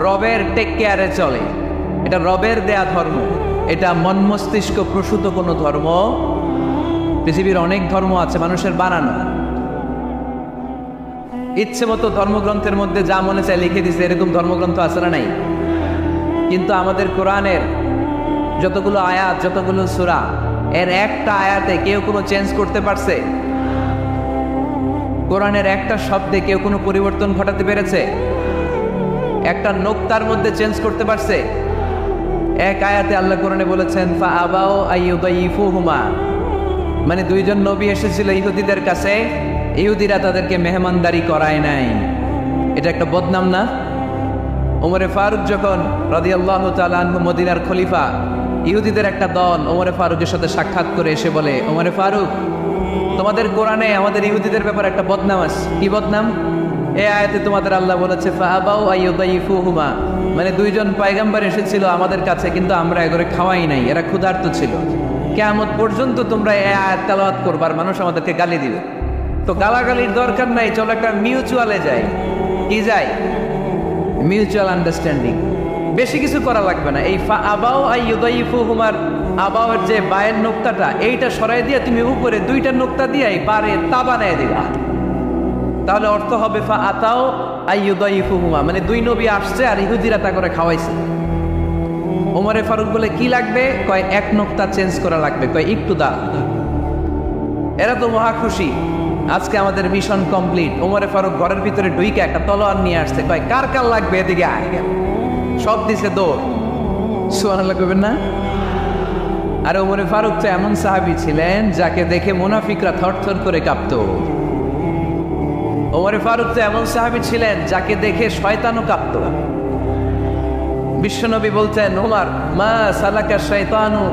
রবের টেক কেয়ারে চলে, এটা রবের দেয়া ধর্ম। এটা মন মস্তিষ্ক প্রসূত কোনো ধর্ম। পৃথিবীর অনেক ধর্ম আছে মানুষের বানানো, ইচ্ছে মতো ধর্মগ্রন্থের মধ্যে যা মনে চায় লিখে দিছে, এরকম ধর্মগ্রন্থ আছে না নাই? কিন্তু আমাদের কোরআনের যতগুলো আয়াত, যতগুলো সূরা, এর একটা আয়াতে কেউ কোনো চেঞ্জ করতে পারছে? কোরআনের একটা শব্দে কেউ কোনো পরিবর্তন ঘটাতে পেরেছে? একটা নোক্তার মধ্যে চেঞ্জ করতে পারছে? এক আয়াতে আল্লাহ কোরআনে বলেছেন ফাআবাউ আইয়ুদাইফুহুমা, মানে দুইজন নবী এসেছিল ইহুদিদের কাছে, ইহুদিরা তাদেরকে মেহমানদারি করায় নাই। এটা একটা বদনাম না? ওমরে ফারুক যখন রাদিয়াল্লাহু তাআলা আনহু মদিনার খলিফা, ইহুদিদের একটা দল ওমরে ফারুকের সাথে সাক্ষাৎ করে এসে বলে, ওমরে ফারুক, তোমাদের কোরআনে আমাদের ইহুদিদের ব্যাপারে একটা বদনাম আছে। কি বদনাম? এই আয়াতে তোমাদের আল্লাহ বলেছে ফাআবাউ আইয়ুদাইফুহুমা, মানে দুইজন পয়গম্বর এসেছিল আমাদের কাছে, কিন্তু আমরা এগুলো খাওয়াই নাই, এরা ক্ষুধার্ত ছিল। কিয়ামত পর্যন্ত তোমরা এই আয়াত তেলাওয়াত করবার, মানুষ আমাদেরকে গালি দিবে। তো গালাগালির দরকার নাই, চলো একটা মিউচুয়ালে যাই। কি যাই? Mutual understanding. বেশি কিছু করা লাগবে না। এই ফাআবাউ আইয়ুদাইফুহুমার আবাওয়ের যে বায়ের নোক্তাটা, এইটা সরাই দিয়ে তুমি উপরে দুইটা নোক্তা দিয়ে পারে তা বানায় দিবা, তাহলে অর্থ হবে ফাআতাউ আইয়ুদাইফুহুমা, মানে দুই নবী আসছে আর ইহুদিরা তা করে খাওয়াইছে। ওমরে ফারুক বলে কি লাগবে? কয় এক নোক্তা চেঞ্জ করা লাগবে। কয় একটু দা। এরা তো মহা খুশি, আজকে আমাদের মিশন কমপ্লিট। ওমরে ফারুক ঘরের ভিতরে ঢুইকে একটা তলোয়ার নিয়ে আসছে, কয় কার কার লাগবে এদিকে আয়। সব দিছে দৌড়। সুবহানাল্লাহ কইবেন না? আর ওমরে ফারুক তো এমন সাহাবী ছিলেন যাকে দেখে মুনাফিকরা থরথর করে কাঁপতো। ওমরে ফারুক তো এমন সাহাবী ছিলেন যাকে দেখে শয়তানও কাঁপতো। বিশ্বনবী বলতেন, ওমর মা সালাকা শাইতানু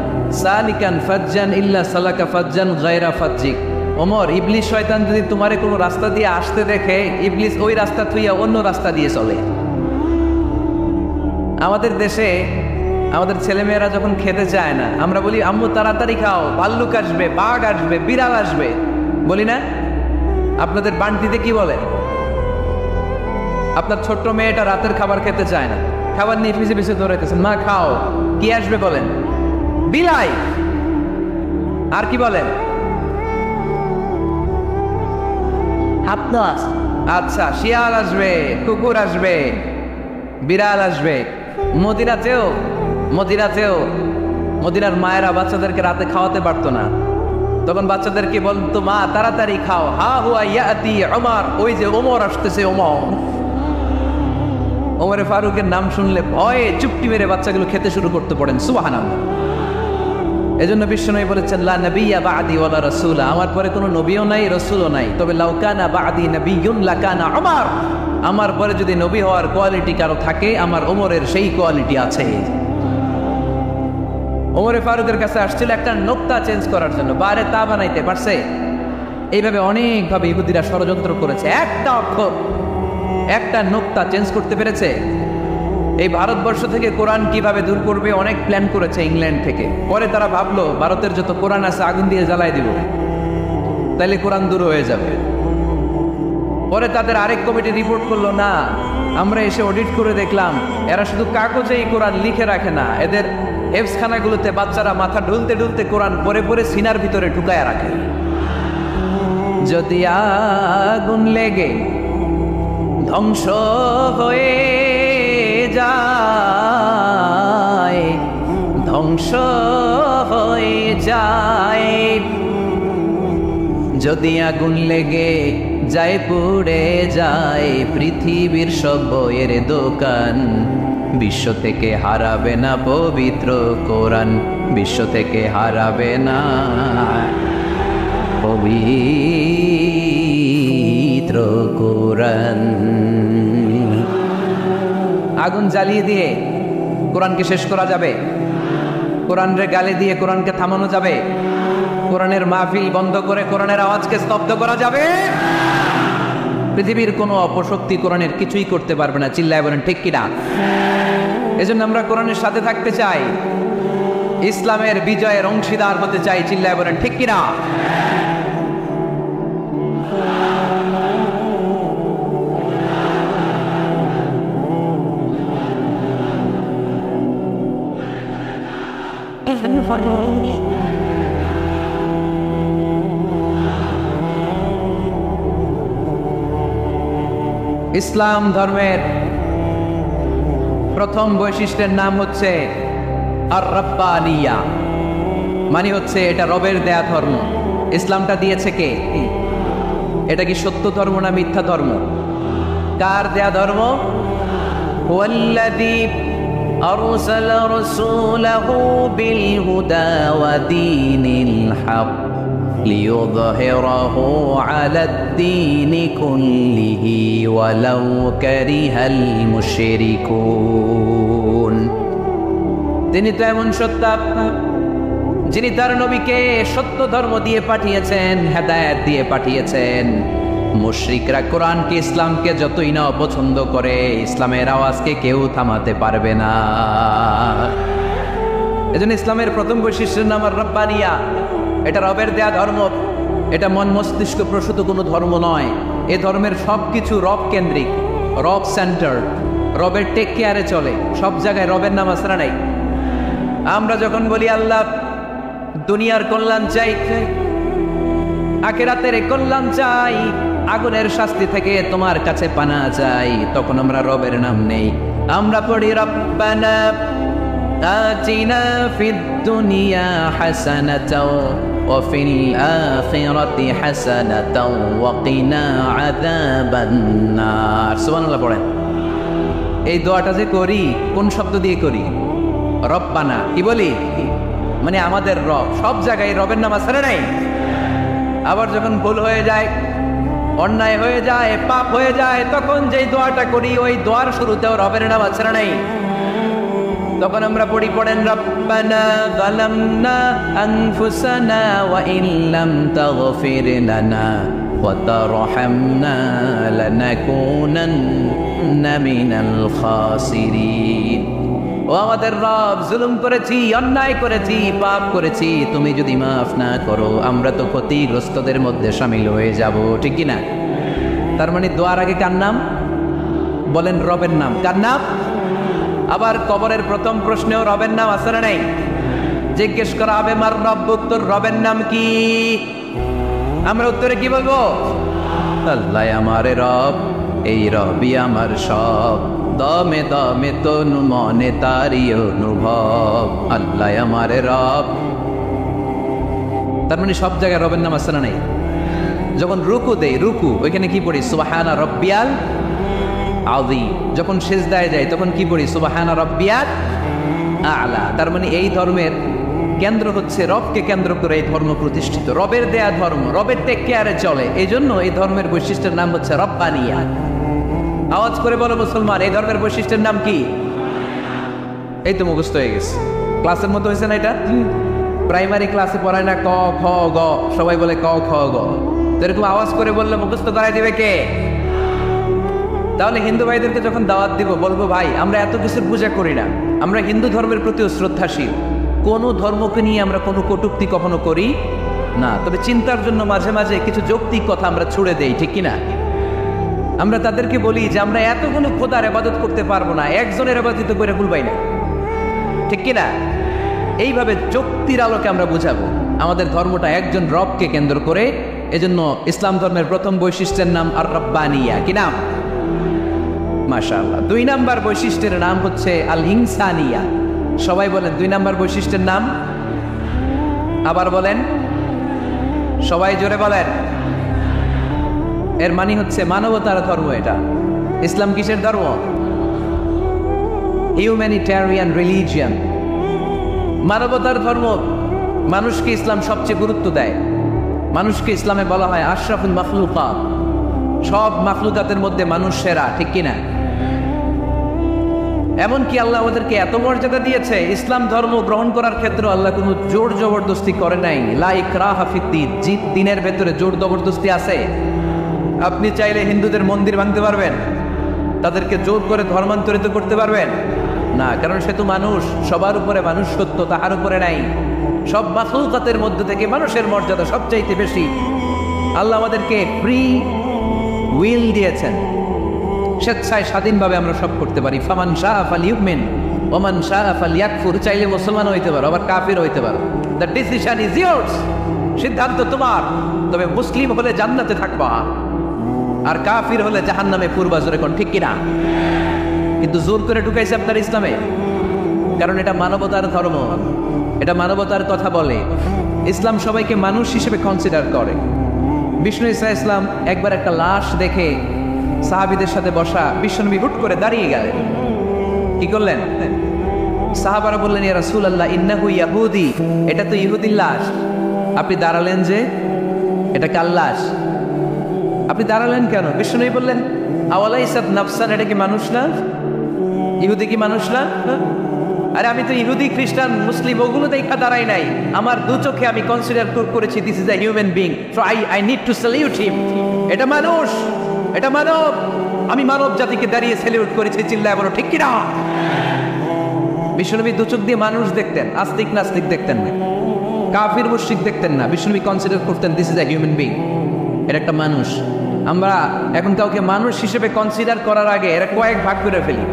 সালিকান ফাজ্জান ইল্লা সালাকা ফাজ্জান গায়রা ফাজ্জিক। ওমর, ইবলিস শয়তান যদি তোমারে কোনো রাস্তা দিয়ে আসতে দেখে, ইবলিস ওই রাস্তা থুইয়া অন্য রাস্তা দিয়ে চলে। আমাদের দেশে আমাদের ছেলেমেয়েরা যখন খেতে চায় না, আমরা বলি আম্মু তাড়াতাড়ি খাও, ভাল্লুক আসবে, বাঘ আসবে, বিড়াল আসবে, বলি না? আপনাদের বান্টিতে কি বলে? আপনার ছোট্ট মেয়েটা রাতের খাবার খেতে চায় না, খাবার নিয়ে পিছিয়ে পিছিয়ে দৌড়াইতেছেন, মা খাও, কি আসবে বলেন? বিলাই। আর কি বলেন? আপনার আচ্ছা, শিয়াল আসবে, কুকুর আসবে, বিড়াল আসবে। মদিনাতেও মদিনার মায়েরা বাচ্চাদেরকে রাতে খাওয়াতে পারতো না, তখন বাচ্চাদেরকে বলতো মা তাড়াতাড়ি খাও, হা হুয়া ইয়াতি ওমর, ওই যে ওমর আসতেছে। ওমরে ফারুকের নাম শুনলে ভয়ে চুপটি মেরে বাচ্চাগুলো খেতে শুরু করতে পড়েন। সুবহানাল্লাহ। এজন্য বিশ্বনবী বলেছেন লা নাবিয়্যা বা'দি ওয়ালা রাসূলা, আমার পরে কোনো নবীও নাই, রাসূলও নাই, তবে লাউ কানা বা'দি নাবিয়্যুন লাকানা ওমর, আমার পরে যদি নবী হওয়ার কোয়ালিটি কারো থাকে, আমার ওমরের সেই কোয়ালিটি আছে। ওমরে ফারুকের কাছে আসছিল একটা নোক্তা চেঞ্জ করার জন্য, বারে তা বানাইতে পারছে? এইভাবে অনেকভাবে ইহুদিরা ষড়যন্ত্র করেছে, একটা অক্ষর, একটা নোক্তা চেঞ্জ করতে পেরেছে? এই ভারতবর্ষ থেকে কোরআন কিভাবে দূর করবে অনেক প্ল্যান করেছে ইংল্যান্ড থেকে। পরে তারা ভাবলো ভারতের যত কোরআন আছে আগুন দিয়ে জ্বালাই দিব, তাইলে কোরআন দূর হয়ে যাবে। পরে তাদের আরেক কমিটি রিপোর্ট করলো, না, আমরা এসে অডিট করে দেখলাম এরা শুধু কাগজে এই কোরআন লিখে রাখে না, এদের হেফজখানাগুলোতে বাচ্চারা মাথা ঢুলতে ঢুলতে কোরআন পরে পরে সিনার ভিতরে ঢুকায় রাখে। যদি আগুন লেগে ধ্বংস হয়ে যায়, ধ্বংস হয়ে যায়, যদি আগুন লেগে যায় পুড়ে যায় পৃথিবীর সব বইয়ের দোকান, বিশ্ব থেকে হারাবে না পবিত্র কোরআন, বিশ্ব থেকে হারাবে না পবিত্র কোরআন। আগুন জ্বালিয়ে দিয়ে কোরআনকে শেষ করা যাবে? কোরআনের গালি দিয়ে কোরআনকে থামানো যাবে? কোরআনের মাহফিল বন্ধ করে কোরআনের আওয়াজকে স্তব্ধ করা যাবে? পৃথিবীর কোনো অপশক্তি কোরআনের কিছুই করতে পারবে না। চিল্লায় বলেন ঠিক কিনা? এজন্য আমরা কোরআনের সাথে থাকতে চাই, ইসলামের বিজয়ের অংশীদার হতে চাই। চিল্লায় বলেন ঠিক কিনা? ইসলাম ধর্মের প্রথম বৈশিষ্ট্যের নাম হচ্ছে আর রব্বানিয়া, মানে হচ্ছে এটা রবের দেয়া ধর্ম। ইসলামটা দিয়েছে কে? এটা কি সত্য ধর্ম না মিথ্যা ধর্ম? কার দেয়া ধর্ম? ওয়াল্লাযী আরসালা রাসূলাহু বিল হুদা ওয়া দীনিল হক লিইয়ুযহিরাহু আলাদ দীনি কুল্লিহি ওয়ালাউ কারিহাল মুশরিকুন। তিনি তো এমন সত্তা যিনি তার নবীকে সত্য ধর্ম দিয়ে পাঠিয়েছেন, হেদায়েত দিয়ে পাঠিয়েছেন। মুশরিকরা কোরআনকে ইসলামকে যতই না অপছন্দ করে, ইসলামের আওয়াজকে কেউ থামাতে পারবে না। এজন্য ইসলামের প্রথম বৈশিষ্ট্যের নাম আর রব্বানিয়া। এটা রবের দেয়া ধর্ম, এটা মন মস্তিষ্ক প্রসূত কোনো ধর্ম নয়। এ ধর্মের সবকিছু রব কেন্দ্রিক, রব সেন্টার, রবের টেক কেয়ারে চলে। সব জায়গায় রবের নাম আসরা নাই। আমরা যখন বলি আল্লাহ দুনিয়ার কল্যাণ চাই, আখিরাতের কল্যাণ চাই, আগুনের শাস্তি থেকে তোমার কাছে পানা চাই, তখন আমরা রবের নাম নেই। আমরা পড়ি রব্বানা আতিনা ফিদ দুনিয়া হাসানাতাও ওয়া ফিল আখিরাতি হাসানাতাও ওয়া কিনা আযাবান নার। সুবহানাল্লাহ পড়েন। এই দোয়াটা যে করি কোন শব্দ দিয়ে করি? রব্বানা। কি বলি? মানে আমাদের রব। সব জায়গায় রবের নাম আছে নাই? আবার যখন ভুল হয়ে যায়, অন্যায় হয়ে যায়, পাপ হয়ে যায়, তখন যেই দোয়াটা করি ওই দোয়ার শুরুতেও রবের নাম আছে নাই? তখন আমরা পড়েন রব্বানা যালামনা আনফুসানা ওয়া ইন লাম তাগফির লানা ওয়া তারহামনা লানাকুনান্না মিনাল খাসিরিন। ও আমাদের রব, জুলুম করেছি, অন্যায় করেছি, পাপ করেছি, তুমি যদি মাফ না করো আমরা তো ক্ষতিগ্রস্তদের মধ্যে শামিল হয়ে যাব। ঠিক কি না? তার মানে দোয়ার আগে কার নাম? বলেন রবের নাম। কার নাম? আবার কবরের প্রথম প্রশ্নেও রবের নাম আছে না নাই? জিজ্ঞেস করা হবে মার রব্বুক, তোর রবের নাম কি? আমরা উত্তরে কি বলবো? আল্লাহ আমার রব, এই রবি আমার সব, দমে দমে তনু মনে তারি অনুভব, আল্লাহ আমার রব। তার মানে সব জায়গায় রবের নাম আছে না নাই? যখন রুকু দেই, রুকু ওইখানে কি পড়ি? সুবহানা রব্বিয়াল আযীম। যখন সিজদায় যাই তখন কি পড়ি? সুবহানা রব্বিয়াল আ'লা। তার মানে এই ধর্মের কেন্দ্র হচ্ছে রবকে কেন্দ্র করে এই ধর্ম প্রতিষ্ঠিত, রবের দেয়া ধর্ম, রবের টেক কেয়ারে চলে। এই জন্য এই ধর্মের বৈশিষ্ট্যের নাম হচ্ছে রব্বানিয়া। আওয়াজ করে বলো মুসলমান, এই ধর্মের বৈশিষ্ট্যের নাম কি? এই তো মুখস্থ হয়ে গেছে। ক্লাসের মতো হয়েছে না এটা? প্রাইমারি ক্লাসে পড়ায় না ক খ গ, সবাই বলে ক খ গ। তো এরকম আওয়াজ করে বললে মুখস্থ করাই দিবে কে? তাহলে হিন্দু ভাইদেরকে যখন দাওয়াত দিব বলবো, ভাই আমরা এত কিছুর পূজা করি না, আমরা হিন্দু ধর্মের প্রতিও শ্রদ্ধাশীল, কোনো ধর্মকে নিয়ে আমরা কোনো কটূক্তি কখনো করি না, তবে চিন্তার জন্য মাঝে মাঝে কিছু যৌক্তিক কথা আমরা ছুড়ে দেই। ঠিক কিনা? আমরা তাদেরকে বলি যে আমরা এতগুলো খোদার ইবাদত করতে পারবো না, একজনের ইবাদত করে ভুলবাই না। ঠিক কিনা? এইভাবে যুক্তির আলোকে আমরা বুঝাবো আমাদের ধর্মটা একজন রবকে কেন্দ্র করে। এজন্য ইসলাম ধর্মের প্রথম বৈশিষ্ট্যের নাম আর রব্বানিয়া। কি নাম? মাশাআল্লাহ। 2 নাম্বার বৈশিষ্ট্যের নাম হচ্ছে আল ইনসানিয়া। সবাই বলেন 2 নাম্বার বৈশিষ্ট্যের নাম। আবার বলেন, সবাই জোরে বলেন। এর মানে হচ্ছে মানবতার ধর্ম। এটা ইসলাম কিসের ধর্ম? হিউম্যানিটেরিয়ান রিলিজিয়ান, মানবতার ধর্ম। মানুষকে ইসলাম সবচেয়ে গুরুত্ব দেয়। মানুষকে ইসলামে বলা হয় আশরাফুল মাখলুকাত, সব মাখলুকাতের মধ্যে মানুষ সেরা। ঠিক কিনা? এমনকি আল্লাহ আমাদেরকে এত মর্যাদা দিয়েছে, ইসলাম ধর্ম গ্রহণ করার ক্ষেত্রে আল্লাহ কোনো জোর জবরদস্তি করে নাই। লা ইকরাহা ফিদ্দীন, দিনের ভেতরে জোর জবরদস্তি আছে? আপনি চাইলে হিন্দুদের মন্দির ভাঙতে পারবেন? তাদেরকে জোর করে ধর্মান্তরিত করতে পারবেন না, কারণ সে তো মানুষ। সবার উপরে মানুষ সত্য, তাহার উপরে নাই। সব মাখলুকাতের মধ্যে থেকে মানুষের মর্যাদা সবচাইতে বেশি। আল্লাহ আমাদেরকে ফ্রি উইল দিয়েছেন, স্বেচ্ছায় স্বাধীনভাবে আমরা সব করতে পারি। ফামান শাআ ফালিউমিন ওমান শাআ ফালইয়াকফুর, চাইলে মুসলমান হইতে পারো, আবার কাফির হইতে পারো। দ্য ডিসিশন ইজ ইয়ার্স, সিদ্ধান্ত তোমার। তবে মুসলিম হলে জান্নাতে থাকবা, আর কাফির হলে জাহান্নামে পূর্বা। জোরে কোন ঠিক কিনা? কিন্তু জোর করে ঢুকাইছে আপনার ইসলামে, কারণ এটা মানবতার ধর্ম, এটা মানবতার কথা বলে। ইসলাম সবাইকে মানুষ হিসেবে কনসিডার করে। বিষ্ণু ঈসা ইসলাম একবার একটা লাশ দেখে সাহাবীদের সাথে বসা, বিশ্বনবী হুট করে দাঁড়িয়ে গেলেন। কি করলেন? সাহাবারা বললেন, ইয়া রাসূলুল্লাহ ইন্নাহু ইয়াহুদি, এটা তো ইহুদির লাশ। আপনি দাঁড়ালেন যে, এটা কার লাশ? আপনি দাঁড়ালেন কেন? বিষ্ণু বললেন, আওয়ালাইসাত নাফসান, এটা কি মানুষ না? ইহুদি কি মানুষ না? আরে আমি তো ইহুদি, খ্রিস্টান, মুসলিম ওগুলো দেখা দাঁড়াই নাই। আমার দু চোখে আমি কনসিডার করেছি this is a human being, so I need to salute হিম। এটা মানুষ, এটা মানব। আমি মানব জাতিকে দাঁড়িয়ে স্যালিউট করেছি, চিল্লায় বলো ঠিক কিনা? বিশ্বনবী দু চোখ দিয়ে মানুষ দেখতেন, আস্তিক নাস্তিক দেখতেন না, কাফির মুশরিক দেখতেন না। বিশ্বনবী কনসিডার করতেন this is a human being, এটা একটা মানুষ। আমরা এখন কাউকে মানুষ হিসেবে কনসিডার করার আগে এরা কয়েক ভাগ করে ফেলি।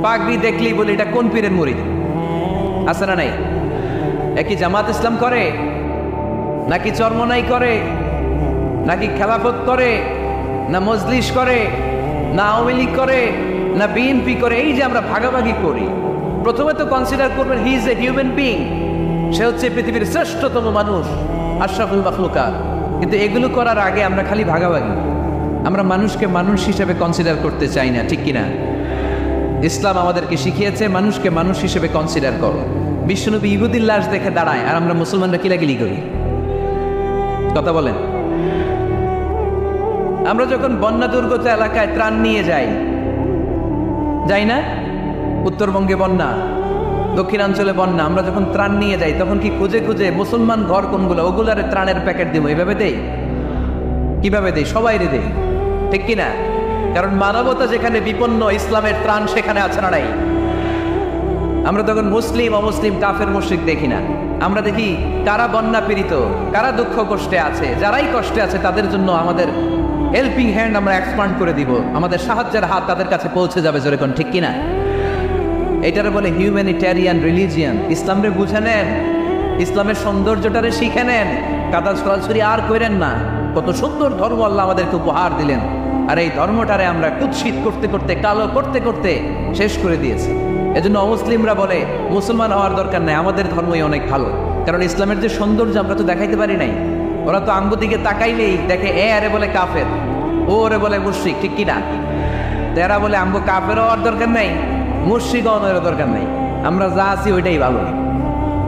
পাগড়ি দেখলেই বলি এটা কোন পীরের মুরিদ, আছে না নাই? একই জামাত ইসলাম করে, নাকি চরমনাই করে, নাকি খেলাফত করে, না মজলিস করে, না আওয়ামী লীগ করে, না বিএনপি করে? এই যে আমরা ভাগাভাগি করি, প্রথমে তো কনসিডার করবেন he is a human being, সে হচ্ছে পৃথিবীর শ্রেষ্ঠতম মানুষ, আশরাফুল মাখলুকাত। কিন্তু এগুলো করার আগে আমরা খালি ভাগাভাগি, আমরা মানুষকে মানুষ হিসেবে কনসিডার করতে চাই না, ঠিক কিনা? ইসলাম আমাদেরকে শিখিয়েছে মানুষকে মানুষ হিসেবে কনসিডার করো। বিশ্বনবী ইহুদির লাশ দেখে দাঁড়ায়, আর আমরা মুসলমানরা কিলাকিলি করি। কথা বলেন। আমরা যখন বন্যা দুর্গত এলাকায় ত্রাণ নিয়ে যাই না? উত্তরবঙ্গে বন্যা, দক্ষিণাঞ্চলে বন্যা, আমরা যখন ত্রাণ নিয়ে যাই তখন কি খুঁজে খুঁজে মুসলমান ঘর কোনগুলো, ওগুলারে ত্রাণের প্যাকেট দিব, এভাবে দেই? কিভাবে দেই? সবাই দেই, ঠিক কিনা? কারণ মানবতা যেখানে বিপন্ন, ইসলামের ত্রাণ সেখানে আছে না নাই? আমরা তখন মুসলিম অমুসলিম কাফের মুশরিক দেখি না, আমরা দেখি কারা বন্যা পীড়িত, কারা দুঃখ কষ্টে আছে। যারাই কষ্টে আছে তাদের জন্য আমাদের হেল্পিং হ্যান্ড আমরা এক্সপান্ড করে দিব, আমাদের সাহায্যের হাত তাদের কাছে পৌঁছে যাবে। জোরে কোন ঠিক কিনা? এটারে বলে হিউম্যানিটেরিয়ান রিলিজিয়ান। ইসলামরে বুঝে নেন, ইসলামের সৌন্দর্যটারে শিখে নেন, কাদা ছড়াছড়ি আর করেন না। কত সুন্দর ধর্ম আল্লাহ আমাদেরকে উপহার দিলেন, আর এই ধর্মটারে আমরা কুৎসিত করতে করতে, কালো করতে করতে শেষ করে দিয়েছি। এজন্য অমুসলিমরা বলে মুসলমান হওয়ার দরকার নাই, আমাদের ধর্মই অনেক ভালো। কারণ ইসলামের যে সৌন্দর্য আমরা তো দেখাইতে পারি নাই। ওরা তো আঙ্গু দিকে তাকাইলেই দেখে এ আরে বলে কাফের, ও ওরে বলে মুশরিক, ঠিক কিনা? তেরা বলে আঙ্গু কাফের হওয়ার দরকার নাই, মুশরিক হওয়ার দরকার নাই, আমরা যা আছি ওইটাই ভালো,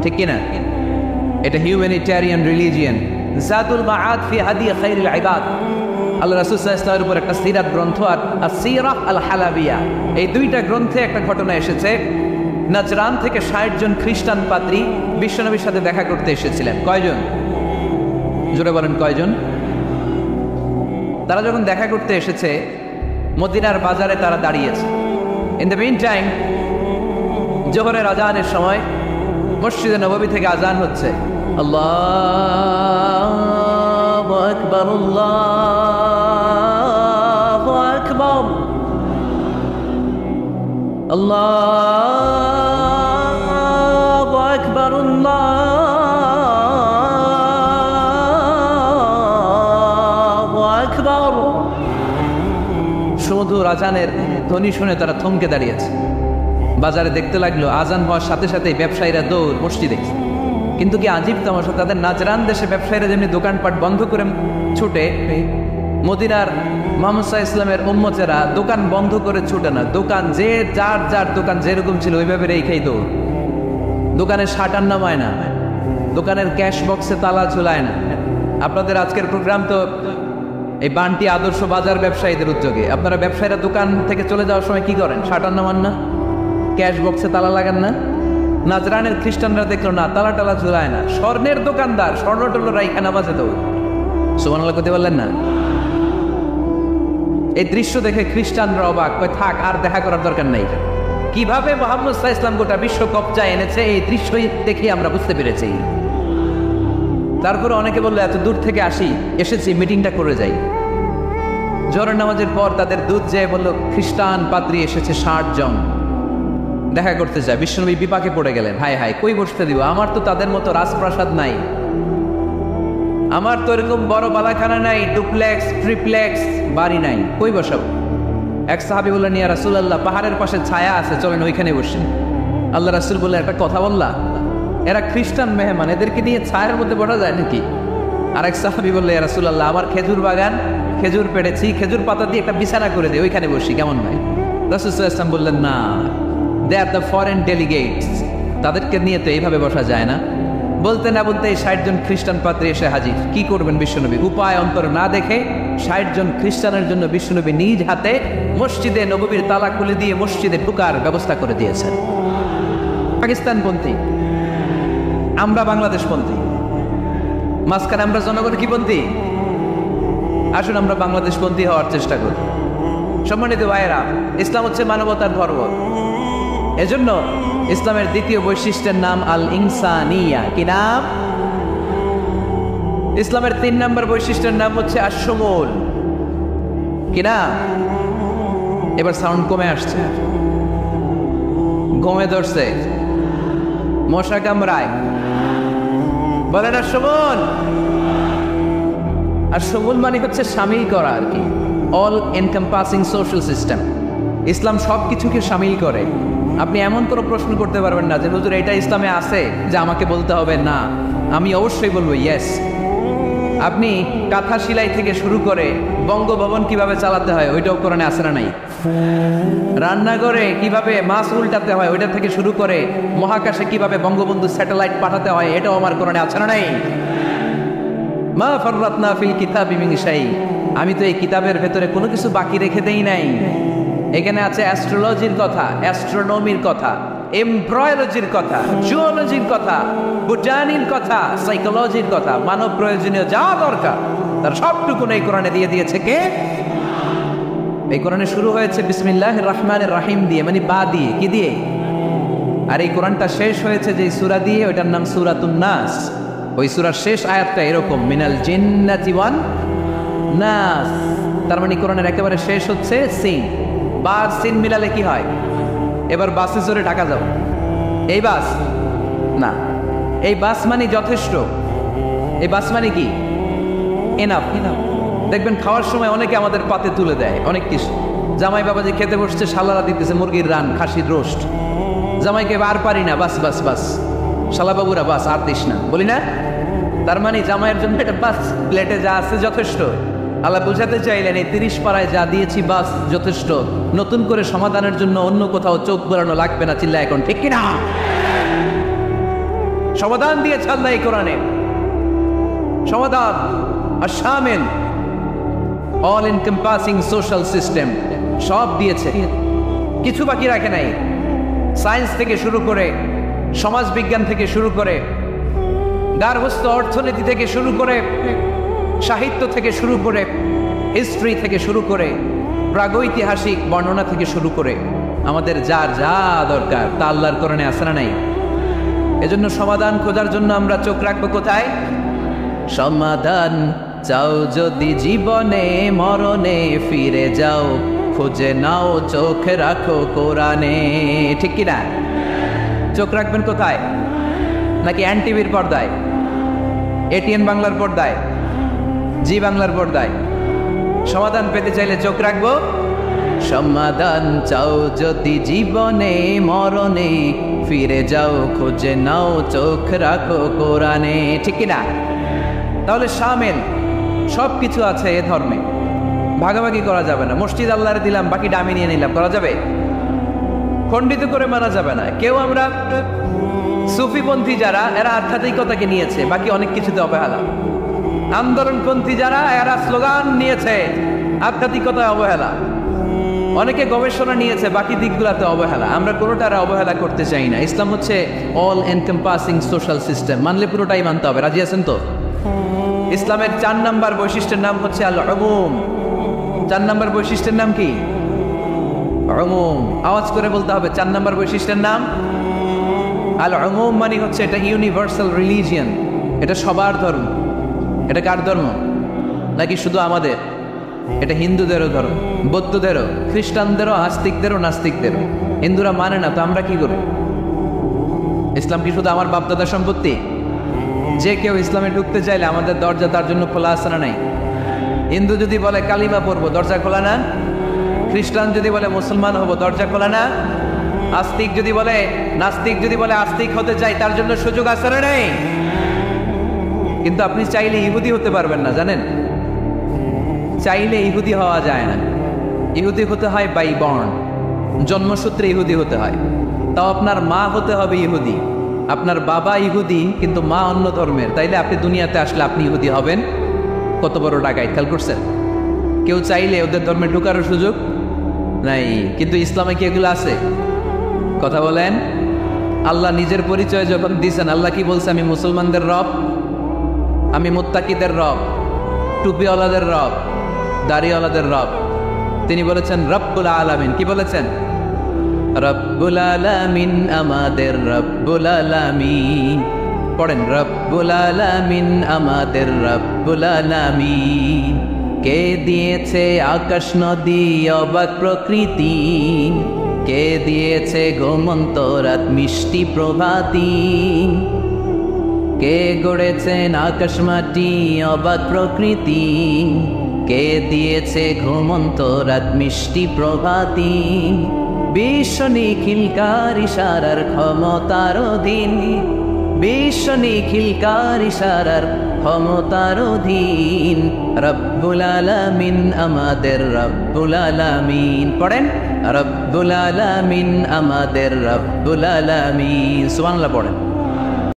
ঠিক কিনা? এটা হিউম্যানিটেরিয়ান রিলিজিয়ান। জাদুল মাআদ ফি হাদি খায়রুল ইবাদ, আল্লাহ রাসূল সাল্লাল্লাহু আলাইহি ওয়াসাল্লামের উপর একটা সিরাত গ্রন্থ আর আসসিরাহ আল হালাবিয়া, এই দুইটা গ্রন্থে একটা ঘটনা এসেছে। নাজরান থেকে ৬০ জন খ্রিস্টান পাদ্রী বিশ্বনবীর সাথে দেখা করতে এসেছিলেন। কয়জন? জোরে বলেন কয়জন? তারা যখন দেখা করতে এসেছে, মদিনার বাজারে তারা দাঁড়িয়েছে। ইন দ্য মিন টাইম জোহরের আজানের সময় মসজিদে নববী থেকে আজান হচ্ছে, আল্লাহু আকবার, আল্লাহু আকবার, আল্লাহু আকবার, আল্লাহু আকবার। সুমধুর আজানের ধ্বনি শুনে তারা থমকে দাঁড়িয়েছে। বাজারে দেখতে লাগলো আজান হওয়ার সাথে সাথেই ব্যবসায়ীরা দৌড় মসজিদে। কিন্তু কি আজীব তামাশা, তাদের নাজরান দেশে ব্যবসায়ীরা যেমনি দোকানপাট বন্ধ করে ছুটে, মদিনার মুহাম্মদ সাল্লাল্লাহু আলাইহি ওয়াসাল্লামের উম্মতেরা দোকান বন্ধ করে ছুটে না। দোকান যে যার যার দোকান যেরকম ছিল ওইভাবে রেখেই দৌড়। দোকানের শাটার নামায় না, দোকানের ক্যাশ বক্সে তালা ঝুলায় না। আপনাদের আজকের প্রোগ্রাম তো এই বান্টি আদর্শ বাজার ব্যবসায়ীদের উদ্যোগে। আপনারা ব্যবসায়ীরা দোকান থেকে চলে যাওয়ার সময় কি করেন? শাটার নামান না, ক্যাশ বক্সে তালা লাগান না? নাজরানের খ্রিস্টানরা দেখলো না, তালা টালা ঝুলায় না। স্বর্ণের দোকানদার স্বর্ণ টল্লো রাইখা নামাজে দৌড়। সুবহানাল্লাহ করতে পারলেন না? এই দৃশ্য দেখে খ্রিস্টানরা অবাক, কয় থাক আর দেখা করার দরকার নাই। কিভাবে মুহাম্মদ সাল্লাল্লাহু আলাইহি ওয়াসাল্লাম গোটা বিশ্ব কবজায় এনেছে এই দৃশ্যই দেখে আমরা বুঝতে পেরেছি। তারপরে অনেকে বললো এত দূর থেকে এসেছি মিটিংটা করে যাই। জোহরের নামাজের পর তাদের দুধ যেয়ে বললো খ্রিস্টান পাদ্রী এসেছে ৬০ জন। দেখা করতে যায়, বিশ্বনবী বিপাকে পড়ে গেলেন, হায় হায় কই বসতে দিব, আমার তো তাদের মতো রাজপ্রাসাদ নাই, আমার তো এরকম বড় বালাখানা নাই, ডুপ্লেক্স ট্রিপ্লেক্স বাড়ি নাই, কই বসাবো? এক সাহাবী বললেন, ইয়া রাসূলুল্লাহ, পাহাড়ের পাশে ছায়া আছে, চলেন ওইখানে বসেন। আল্লাহ রাসূল বললেন, একটা কথা বললা, এরা খ্রিস্টান মেহমান, এদেরকে নিয়ে ছায়ার মধ্যে বসা যায় নাকি? আর এক সাহাবী বললেন, ইয়া রাসূলুল্লাহ, আমার খেজুর বাগান, খেজুর পেড়েছি, খেজুর পাতা দিয়ে একটা বিছানা করে দিই, ওইখানে বসি, কেমন নয়? রাসূল সাল্লাল্লাহু আলাইহি ওয়াসাল্লাম বললেন, না, দে আর দ্য ফরেন ডেলিগেটস, তাদেরকে নিয়ে তো এইভাবে বসা যায় না। বলতে না বলতে 60 জন খ্রিস্টান পাত্রী এসে হাজির। কি করবেন বিশ্বনবী? উপায় অন্তর না দেখে 60 জন খ্রিস্টানের জন্য বিশ্বনবী নিজ হাতে মসজিদে নববীর তালা খুলে দিয়ে মসজিদে ঢোকার ব্যবস্থা করে দিয়েছেন। পাকিস্তানপন্থী, আমরা বাংলাদেশপন্থী, মাঝখানে আমরা জনগণ কি পন্থী? আসুন আমরা বাংলাদেশপন্থী হওয়ার চেষ্টা করি। সম্মানিত ভাইয়েরা, ইসলাম হচ্ছে মানবতার ধর্ম। এজন্য ইসলামের দ্বিতীয় বৈশিষ্ট্যের নাম আল ইনসানিয়া। কি নাম? ইসলামের 3 নম্বর বৈশিষ্ট্যের নাম হচ্ছে আশ-শুমুল। কি না? এবার সাউন্ড কমে আসছে, ঘুমে ধরছে, মশা কামড়ায়, বলেন আশ-শুমুল। আশ-শুমুল মানে হচ্ছে শামিল করা আর কি, অল এনকম্পাসিং সোশ্যাল সিস্টেম। ইসলাম সব কিছুকে শামিল করে। আপনি এমন কোনো প্রশ্ন করতে পারবেন না যে হুজুর এটা ইসলামে আছে যে আমাকে বলতে হবে না, আমি অবশ্যই বলবো ইয়েস। আপনি কাঁথা সেলাই থেকে শুরু করে বঙ্গভবন কিভাবে চালাতে হয় ওইটাও কোরআনে আছে না নাই? রান্নাঘরে কিভাবে মাছ উল্টাতে হয় ওইটা থেকে শুরু করে মহাকাশে কিভাবে বঙ্গবন্ধু স্যাটেলাইট পাঠাতে হয় এটাও আমার কোরআনে আছে না নাই? মা ফাররাতনা ফিল কিতাবি মিন শাই, আমি তো এই কিতাবের ভেতরে কোনো কিছু বাকি রেখে দেই নাই। এখানে আছে অ্যাস্ট্রোলজির কথা, অ্যাস্ট্রোনমির কথা, এমব্রয়োলজির কথা, জুওলজির কথা, বোটানির কথা, সাইকোলজির কথা, মানব প্রয়োজনীয় যা দরকার তার সবটুকু এই কোরআনে দিয়ে দিয়েছে কে? এই কোরআনে শুরু হয়েছে বিসমিল্লাহির রহমানির রহিম দিয়ে, মানে বা দিয়ে, কি দিয়ে? আর এই কোরআনটা শেষ হয়েছে যে সূরা দিয়ে, ওইটার নাম সূরাতুন নাস। ওই সূরার শেষ আয়াতটা এরকম, মিনাল জিন্নাতি ওয়ান নাস। তার মানে কোরআনের একেবারে শেষ হচ্ছে সিন। বার সিন মিলালে কি হয়? এবার বাসে চড়ে ঢাকা যাও, এই বাস না, এই বাস মানে যথেষ্ট, এই বাস মানে কি? এনাফ। দেখবেন খাওয়ার সময় অনেকে আমাদের পাতে তুলে দেয় অনেক কিছু। জামাই বাবাজি খেতে বসছে, শালারা দিতেছে মুরগির রান, খাসির রোস্ট। জামাইকে আর পারি না, বাস বাস বাস, শালা বাবুরা বাস, আর দিস না, বলি না? তার মানে জামাইয়ের জন্য এটা বাস, প্লেটে যা আছে যথেষ্ট। আল্লাহ বুঝাতে চাইলেন এই 30 পাড়ায় যা দিয়েছি বাস যথেষ্ট, নতুন করে সমাধানের জন্য অন্য কোথাও চোখ বোলানো লাগবে না। চিল্লা এখন ঠিক কিনা? সমাধান দিয়েছে আল্লাহ এই কোরআনে, সমাধান আশ-শামিল, অল এনকম্পাসিং সোশ্যাল সিস্টেম সব দিয়েছে, কিছু বাকি রাখে নাই। সায়েন্স থেকে শুরু করে, সমাজ বিজ্ঞান থেকে শুরু করে, গার্হস্থ্য অর্থনীতি থেকে শুরু করে, সাহিত্য থেকে শুরু করে, হিস্ট্রি থেকে শুরু করে, প্রাগৈতিহাসিক বর্ণনা থেকে শুরু করে আমাদের যার যা দরকার তা আল্লাহর কোরআনে আছে না নাই? এজন্য সমাধান খোঁজার জন্য আমরা চোখ রাখবো কোথায়? সমাধান চাও যদি জীবনে মরণে, ফিরে যাও খুঁজে নাও, চোখ রাখো কোরআনে। ঠিক কিনা? চোখ রাখবেন কোথায়? নাকি এনটিভির পর্দায়, এটিএন বাংলার পর্দায়, জি বাংলার পর্দায়? সমাধান পেতে চাইলে চোখ রাখবো। সমাধান চাও যদি জীবনে মরণে, ফিরে যাও খুঁজে নাও, চোখ রাখো কোরআনে। ঠিক কিনা? তাহলে শামিল সব কিছু আছে এ ধর্মে, ভাগাভাগি করা যাবে না। মসজিদ আল্লাহরে দিলাম, বাকি দামি নিয়ে নিলাম, করা যাবে? খণ্ডিত করে মানা যাবে না। কেউ আমরা সুফিপন্থী যারা, এরা আধ্যাত্মিকতাকে নিয়েছে, বাকি অনেক কিছুতে অবহেলা। আন্দোলনপন্থী যারা, এরা স্লোগান নিয়েছে, আধ্যাত্মিকতায় অবহেলা। অনেকে গবেষণা নিয়েছে, বাকি দিকগুলোতে অবহেলা। আমরা কোনোটার অবহেলা করতে চাই না। ইসলাম হচ্ছে অল এনকম্পাসিং সোশ্যাল সিস্টেম, মানলে পুরোটাই মানতে হবে। রাজি আছেন তো? ইসলামের 4 নম্বর বৈশিষ্ট্যের নাম হচ্ছে আল উমুম। 4 নম্বর বৈশিষ্ট্যের নাম কি? উমুম। আওয়াজ করে বলতে হবে, 4 নম্বর বৈশিষ্ট্যের নাম আল উমুম। মানে হচ্ছে এটা ইউনিভার্সাল রিলিজিয়ন, এটা সবার ধর্ম। এটা কার ধর্ম? নাকি শুধু আমাদের? এটা হিন্দুদেরও ধর্ম, বৌদ্ধদেরও, খ্রিস্টানদেরও, আস্তিকদেরও, নাস্তিকদেরও। হিন্দুরা মানে না, তো আমরা কি করি? ইসলাম কি শুধু আমার বাপদাদার সম্পত্তি? যে কেউ ইসলামে ঢুকতে চাইলে আমাদের দরজা তার জন্য খোলা আছে না নাই? হিন্দু যদি বলে কালিমা পড়বো, দরজা খোলা না? খ্রিস্টান যদি বলে মুসলমান হবো, দরজা খোলা না? আস্তিক যদি বলে, নাস্তিক যদি বলে আস্তিক হতে চাই, তার জন্য সুযোগ আছে না নেই? কিন্তু আপনি চাইলে ইহুদি হতে পারবেন না, জানেন? চাইলে ইহুদি হওয়া যায় না। ইহুদি হতে হয় বাই বর্ন, জন্মসূত্রে ইহুদি হতে হয়। তাও আপনার মা হতে হবে ইহুদি। আপনার বাবা ইহুদি কিন্তু মা অন্য ধর্মের, তাইলে আপনি দুনিয়াতে আসলে আপনি ইহুদি হবেন? কত বড় ডাকাইত, খেয়াল করছেন? কেউ চাইলে ওদের ধর্মে ঢুকারও সুযোগ নাই। কিন্তু ইসলামে কি এগুলো আছে? কথা বলেন। আল্লাহ নিজের পরিচয় যখন দিয়েছেন, আল্লাহ কি বলছে? আমি মুসলমানদের রব, আমি মুত্তাকিদের রব, টুপিওয়ালাদের রব, দাড়িওয়ালাদের রব। তিনি বলেছেন রব্বুল আলামিন। কি বলেছেন? রব্বুল আলামিন, আমাদের রব্বুল আলামিন। পড়েন, রব্বুল আলামিন, আমাদের রব্বুল আলামিন। কে দিয়েছে আকাশ নদী অবাক প্রকৃতি, কে দিয়েছে ঘুমন্ত রাত মিষ্টি প্রভাতী, কে গড়েছেন আকাশ মাটি অবাক প্রকৃতি, কে দিয়েছে ঘুমন্ত রাত মিষ্টি প্রভাতী। বিশ্ব নিখিলকার ইশারার ক্ষমতার অধীন, বিশ্ব নিখিলকার ইশারার ক্ষমতার অধীন। রব্বুল আলামিন, আমাদের রব্বুল আলামিন। পড়েন, রব্বুল আলামিন, আমাদের রব্বুল আলামিন। সুবহানাল্লাহ পড়েন।